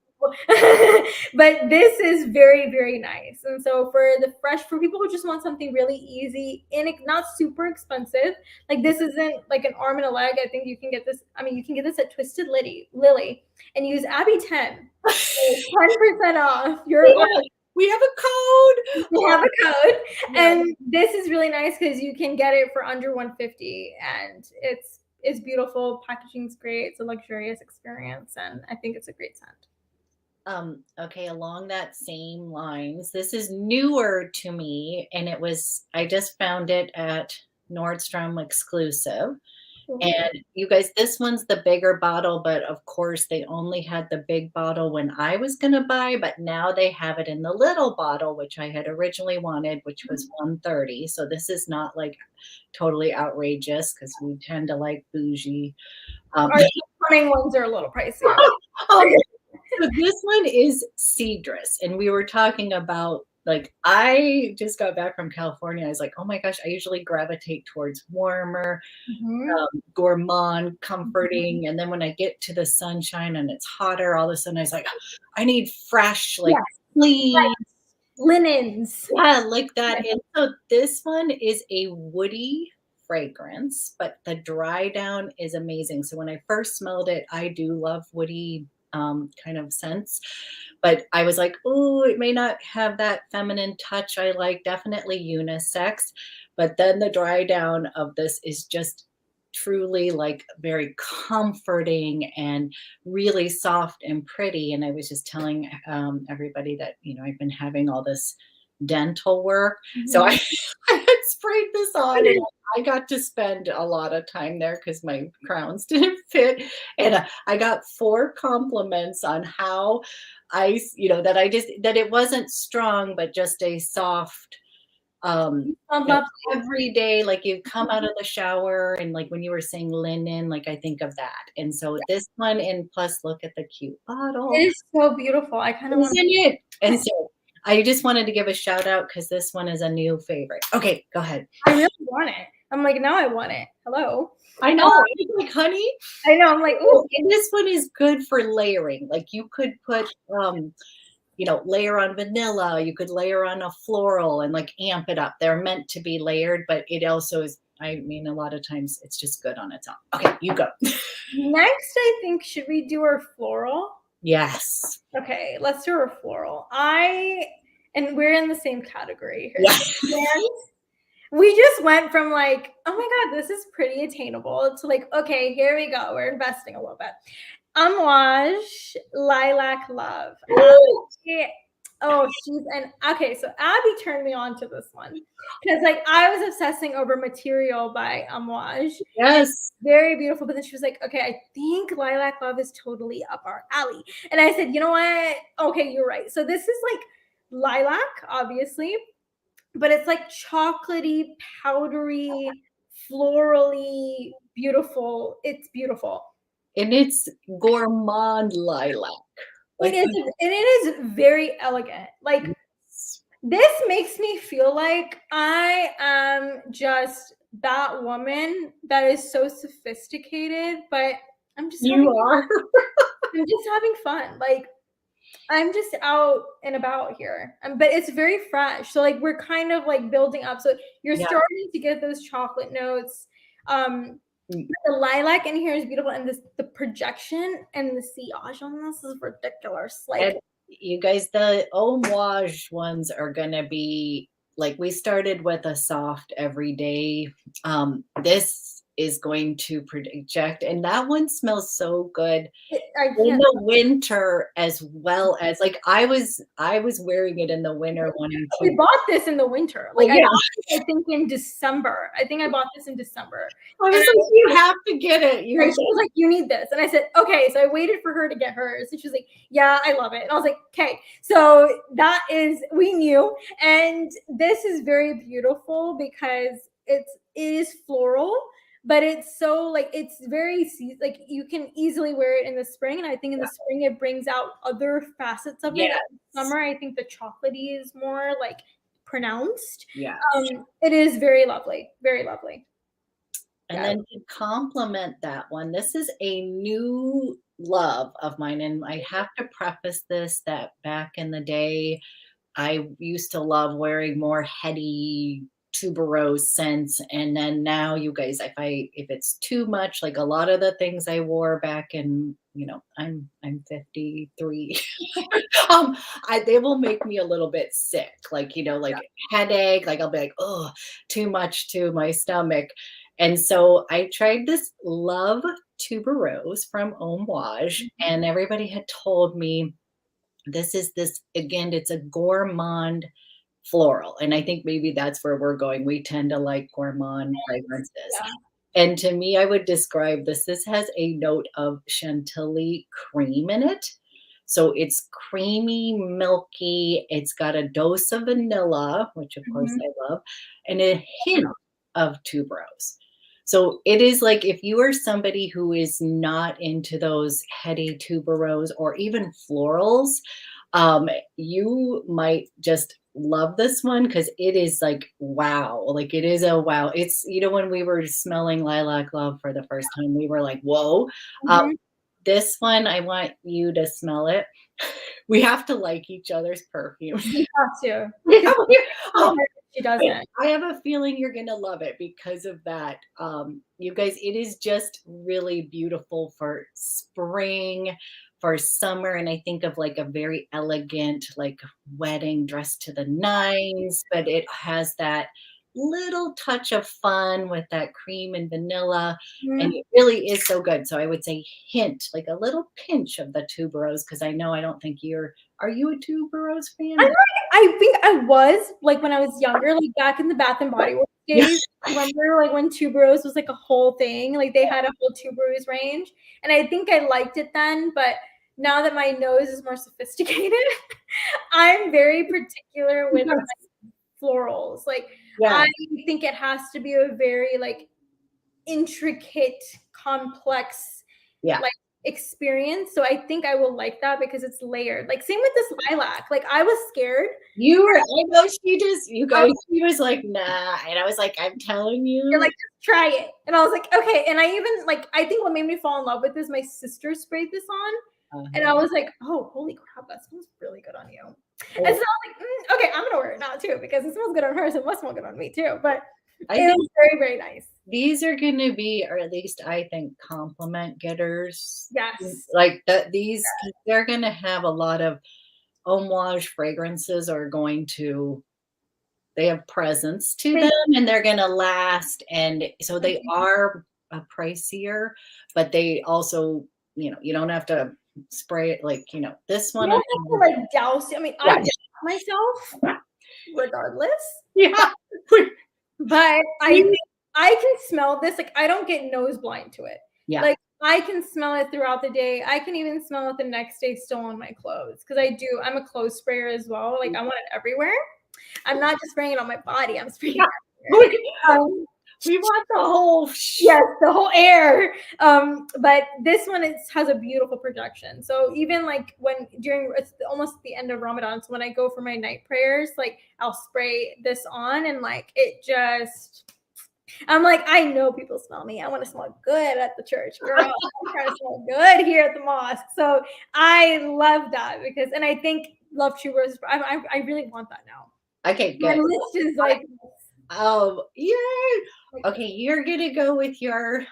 but this is very, very nice. And so for people who just want something really easy and not super expensive, like this isn't like an arm and a leg. I think you can get this. I mean, you can get this at Twisted Lily and use Abby 10, 10% off. We have a code. We have a code, and this is really nice because you can get it for under $150, and it's beautiful. Packaging's great. It's a luxurious experience, and I think it's a great scent. Okay, along that same lines, this is newer to me, and I just found it at Nordstrom exclusive. And you guys, this one's the bigger bottle, but of course they only had the big bottle when I was going to buy, but now they have it in the little bottle, which I had originally wanted, which was $130. So this is not like totally outrageous because we tend to like bougie. Our coming ones are a little pricey. So this one is Cedrus, and we were talking about, like, I just got back from California. I was like, oh my gosh, I usually gravitate towards warmer, gourmand, comforting. And then when I get to the sunshine and it's hotter, all of a sudden I was like, I need fresh, like clean linens. Yeah, like that. And so this one is a woody fragrance, but the dry down is amazing. So when I first smelled it, I do love woody kind of scents, but I was like, oh, it may not have that feminine touch I like, definitely unisex. But then the dry down of this is just truly like very comforting and really soft and pretty. And I was just telling everybody that, I've been having all this dental work. So I had sprayed this on, and I got to spend a lot of time there because my crowns didn't fit. And I got 4 compliments on how that it wasn't strong, but just a soft, every day, like you come out of the shower and like when you were saying linen, like I think of that. And so this one, and plus look at the cute bottle. It is so beautiful. I kind of want it. And so I just wanted to give a shout out because this one is a new favorite. Okay, go ahead. I really want it. I'm like, now I want it. Hello. I know. Like, honey. I know. I'm like, oh, and this one is good for layering. Like you could put, layer on vanilla. You could layer on a floral and like amp it up. They're meant to be layered, but it also is. I mean, a lot of times it's just good on its own. Okay, you go. Next, I think, should we do our floral? Yes. Okay, let's do our floral. And we're in the same category here. Yes. We just went from like, oh my God, this is pretty attainable to like, okay, here we go. We're investing a little bit. Amouage Lilac Love. Okay, so Abby turned me on to this one because like I was obsessing over Material by Amouage. Yes. Very beautiful. But then she was like, okay, I think Lilac Love is totally up our alley. And I said, you know what? Okay, you're right. So this is like lilac, obviously, but it's like chocolatey, powdery, florally beautiful. It's beautiful. And it's gourmand lilac. Like, it is very elegant. Like this makes me feel like I am just that woman that is so sophisticated, but I'm just I'm just having fun. Like I'm just out and about here. But it's very fresh. So like we're kind of like building up. So you're starting to get those chocolate notes. The lilac in here is beautiful, and the projection and the sillage on this is ridiculous. Like, and you guys, the Amouage ones are gonna be like, we started with a soft everyday. This is going to project, and that one smells so good in the winter as well as like I was wearing it in the winter one. We bought this in the winter. Like I think in December. I think I bought this in December. I was like, you have to get it. She was like, you need this. And I said, okay. So I waited for her to get hers. And she was like, yeah, I love it. And I was like, okay. So that is, we knew. And this is very beautiful because it is floral, but it's so like, it's very, like you can easily wear it in the spring. And I think in the spring, it brings out other facets of it. In summer, I think the chocolatey is more like pronounced. Yeah. It is very lovely. Very lovely. And then to complement that one, this is a new love of mine, and I have to preface this that back in the day, I used to love wearing more heady tuberose scents, and then now you guys, if it's too much, like a lot of the things I wore back in, I'm 53. They will make me a little bit sick, like, like headache, like I'll be like, oh, too much to my stomach. And so I tried this Love tuberose from Omage, and everybody had told me this is this again, it's a gourmand floral, and I think maybe that's where we're going. We tend to like gourmand fragrances. Yeah. And to me, I would describe this has a note of chantilly cream in it. So it's creamy, milky. It's got a dose of vanilla, which of course I love, and a hint of tuberose. So it is like if you are somebody who is not into those heady tuberose or even florals, you might just love this one because it is like wow, like it is a wow. It's when we were smelling Lilac Love for the first time, we were like, whoa. This one, I want you to smell it. We have to like each other's perfumes. You have to. Oh, she doesn't. I have a feeling you're gonna love it because of that. You guys, it is just really beautiful for spring, for summer, and I think of like a very elegant, like wedding dress to the nines, but it has that little touch of fun with that cream and vanilla, and it really is so good. So I would say hint, like a little pinch of the tuberose, because I know I don't think are you a tuberose fan? I think I was like when I was younger, like back in the Bath and Body Works days. Remember like when tuberose was like a whole thing, like they had a whole tuberose range, and I think I liked it then, but now that my nose is more sophisticated, I'm very particular with my florals. Like I think it has to be a very like intricate, complex, like experience. So I think I will like that because it's layered. Like same with this lilac. Like I was scared. I know she was like, nah. And I was like, I'm telling you. You're like, just try it. And I was like, okay. And I even like, I think what made me fall in love with this, my sister sprayed this on. And I was like, oh, holy crap, that smells really good on you. And so I was like, okay, I'm gonna wear it now too, because it smells good on her, so it must smell good on me too. But it was very, very nice. These are gonna be, or at least I think, compliment getters. Yes. Like that these they're gonna have a lot of Homage fragrances they have presence to them, and they're gonna last. And so they are pricier, but they also, you don't have to spray it like, this one. You don't have to like douse. I mean, I douse myself regardless. Yeah. But I think I can smell this. Like I don't get nose blind to it. Yeah. Like I can smell it throughout the day. I can even smell it the next day still on my clothes. Because I'm a clothes sprayer as well. Like I want it everywhere. I'm not just spraying it on my body. I'm spraying it everywhere. We want the whole the whole air. But this one has a beautiful projection. So even like it's almost the end of Ramadan, so when I go for my night prayers, like I'll spray this on, and like it just, I'm like, I know people smell me. I want to smell good at the church, girl. I'm trying to smell good here at the mosque. So I love that and I think Love Tuberose. I really want that now. Okay, good. My list is like, oh, yay. Okay, you're gonna go with your.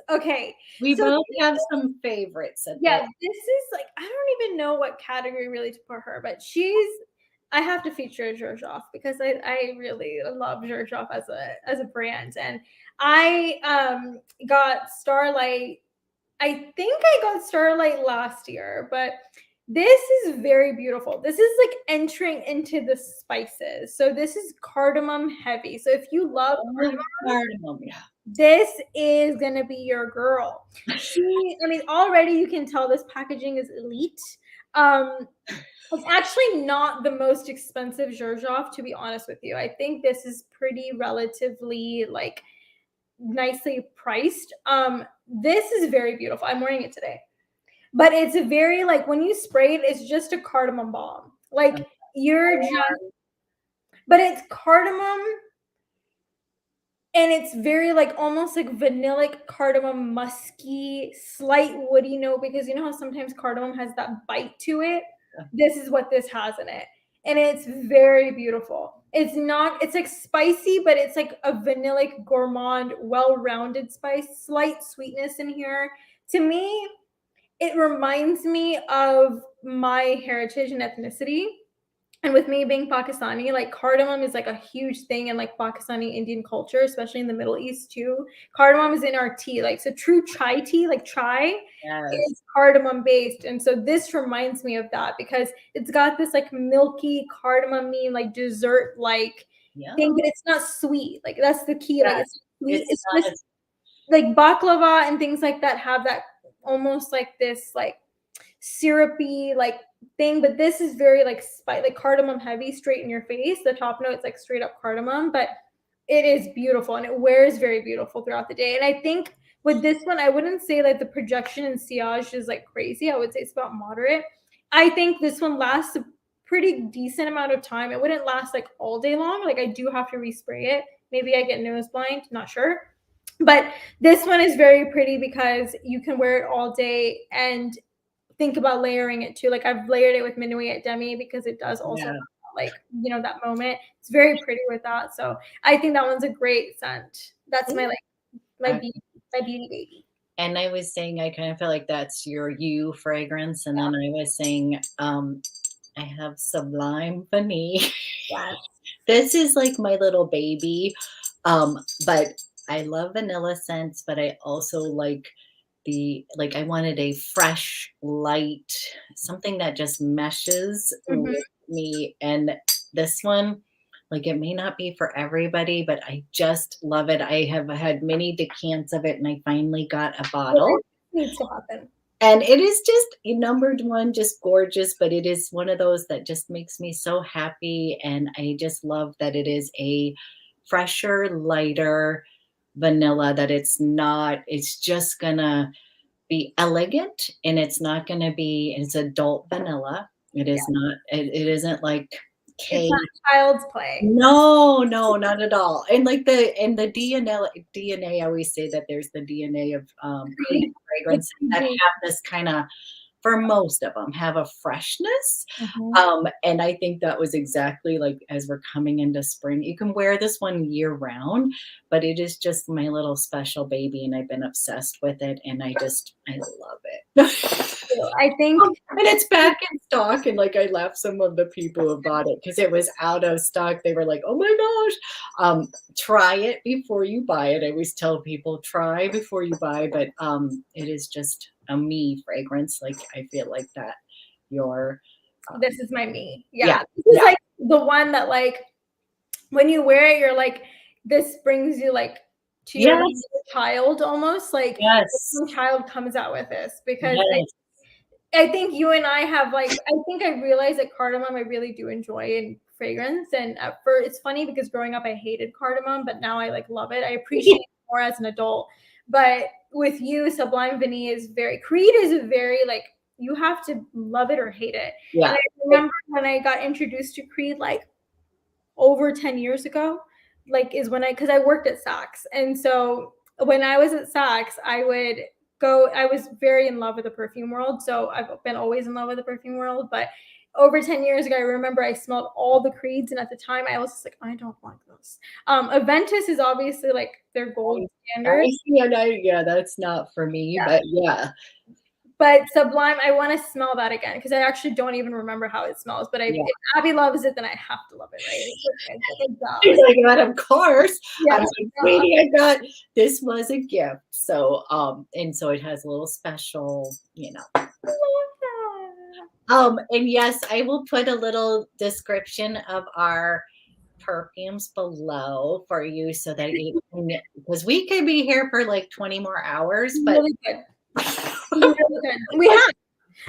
Okay, we both have some favorites. This is like, I don't even know what category really to put her, but I have to feature Recherche because I really love Recherche as a brand, and I got Starlight. I think I got Starlight last year, but this is very beautiful. This is like entering into the spices. So this is cardamom heavy. So if you love cardamom, this is going to be your girl. Already you can tell this packaging is elite. It's actually not the most expensive Recherche, to be honest with you. I think this is pretty relatively like nicely priced. This is very beautiful. I'm wearing it today. But it's a very, like, when you spray it, it's just a cardamom balm. Like, but it's cardamom, And it's very like almost like vanillic cardamom, musky, slight woody note, because you know how sometimes cardamom has that bite to it. This is what this has in it, and it's very beautiful. It's not, it's like spicy, but it's like a vanillic gourmand, well-rounded spice, slight sweetness in here. To me, it reminds me of my heritage and ethnicity. And with me being Pakistani, like cardamom is like a huge thing in like Pakistani Indian culture, especially in the Middle East too. Cardamom is in our tea. Like, so true chai tea, like chai Yes. is cardamom based. And so this reminds me of that because it's got this like milky cardamom, like dessert like Yeah. thing, but it's not sweet. Like that's the key. Like Yes. it's sweet. It's Not just like baklava and things like that have that almost like this like syrupy like thing, but this is very like like cardamom heavy, straight in your face. The top note, it's like straight up cardamom, but it is beautiful and it wears very beautiful throughout the day. And I think with this one, I wouldn't say like the projection and sillage is like crazy. I would say it's about moderate. I think this one lasts a pretty decent amount of time. It wouldn't last like all day long. Like I do have to respray it. Maybe I get nose blind, not sure. But this one is very pretty because you can wear it all day and think about layering it too. Like I've layered it with Minuit at Demi because it does also yeah. like, you know, that moment. It's very pretty with that. So I think that one's a great scent. That's my like my I- beauty, my beauty baby. And I was saying I kind of feel like that's your you fragrance. And then I was saying I have Sublime Vanille. Yes. This is like my little baby. But I love vanilla scents, but I also like I wanted a fresh, light, something that just meshes Mhm. with me. And this one, like it may not be for everybody, but I just love it. I have had many decants of it and I finally got a bottle. Needs to happen. And it is just numbered one, just gorgeous, but it is one of those that just makes me so happy. And I just love that it is a fresher, lighter vanilla, that it's just gonna be elegant and it's not gonna be, it's adult vanilla. It is not, it isn't like It's cake. not child's play. No, no, not at all. And like the DNA, I always say that there's the DNA of cream Creed. fragrances that have this kind of, for most of them, have a freshness. Mhm. And I think that was exactly like as we're coming into spring. You can wear this one year round, but it is just my little special baby, and I've been obsessed with it, and I love it. I think And it's back in stock, and like I left some of the people who bought it because it was out of stock. They were like, "Oh my gosh!" Try it before you buy it. I always tell people try before you buy, but it is just a me fragrance. Like I feel like that your this is my me. yeah, Yeah. This is yeah, like the one that like when you wear it, you're like, this brings you like to your yes, child almost. Like yes, some child comes out with this because yes, I think you and I have like, I think I realized that cardamom I really do enjoy in fragrance. And at first, it's funny because growing up I hated cardamom, but now I like love it. I appreciate it more as an adult. But with you, Sublime Vanille is very, Creed is very like, you have to love it or hate it. And yeah. I remember when I got introduced to Creed like over 10 years ago, like is when because I worked at Saks. And so when I was at Saks, I would go, I was very in love with the perfume world. So I've been always in love with the perfume world. But over 10 years ago, I remember I smelled all the Creeds. And at the time, I was just like, I don't want those. Aventus is obviously like their gold standard. I see, and yeah, that's not for me, but yeah. But Sublime, I want to smell that again because I actually don't even remember how it smells. But Yeah. if Abby loves it, then I have to love it, right? Good job. She's like, "But of course." I Yeah. was like, "Sweetie, I got this was a gift." So, and so it has a little special, and yes, I will put a little description of our perfumes below for you so that you can, because we could be here for like 20 more hours, but Really good. Really good. We have.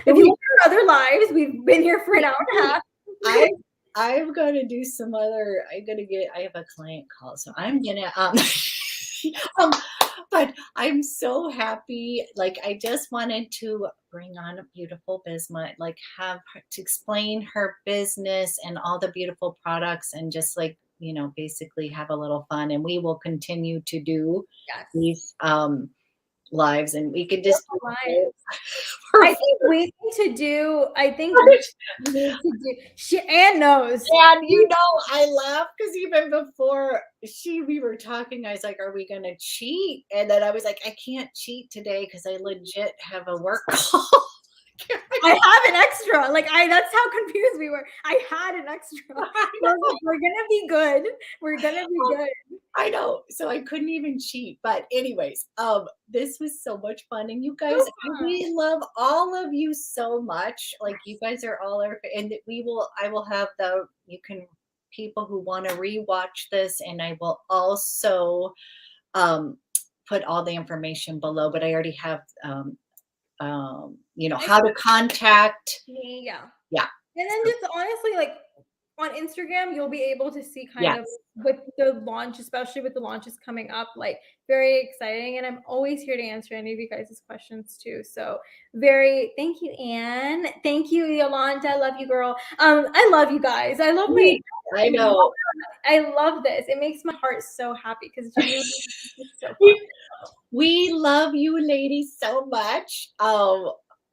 If you look at our other lives, we've been here for an hour and a half. I'm gonna do some other. I have a client call, so I'm gonna um, but I'm so happy. Like I just wanted to bring on a beautiful Bisma, like have her to explain her business and all the beautiful products, and just like basically have a little fun, and we will continue to do Yes. these lives, and we could just Beautiful lives. I think we need to do. I think we need to do. She Anne knows. And I laugh because even before we were talking, I was like, "Are we gonna cheat?" And then I was like, "I can't cheat today because I legit have a work call." I have an extra. Like that's how confused we were. I had an extra. We're gonna be good. We're gonna be good. I know. So I couldn't even cheat. But anyways, this was so much fun. And you guys, we love all of you so much. Like you guys are all our, and I will have people who want to rewatch this, and I will also put all the information below, but I already have how to contact me. Yeah. Yeah. And then just honestly, like on Instagram, you'll be able to see kind of with the launch, especially with the launches coming up, like very exciting. And I'm always here to answer any of you guys' questions too. So thank you, Anne. Thank you, Yolanda. I love you, girl. I love you guys. I love I know. I love this. It makes my heart so happy because so we love you ladies so much.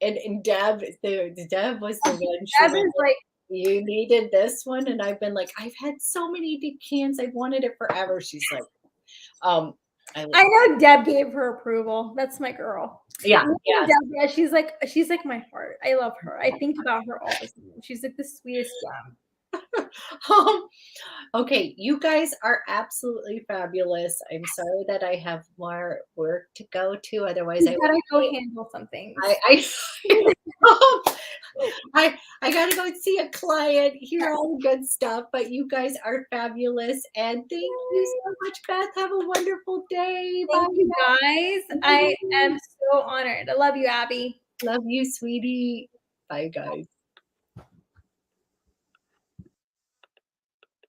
And Deb, Deb was the one. Deb is like, you needed this one, and I've been like, I've had so many decants. I've wanted it forever. She's like, I know Deb gave her approval. That's my girl. Yeah. Deb, she's like my heart. I love her. I think about her all the time. She's like the sweetest gem. Okay, you guys are absolutely fabulous. I'm sorry that I have more work to go to. Otherwise, I gotta go handle something. I gotta go see a client, hear all the good stuff. But you guys are fabulous, and thank you so much, Beth. Have a wonderful day. Thank you, guys. I am so honored. I love you, Abby. Love you, sweetie. Bye, guys.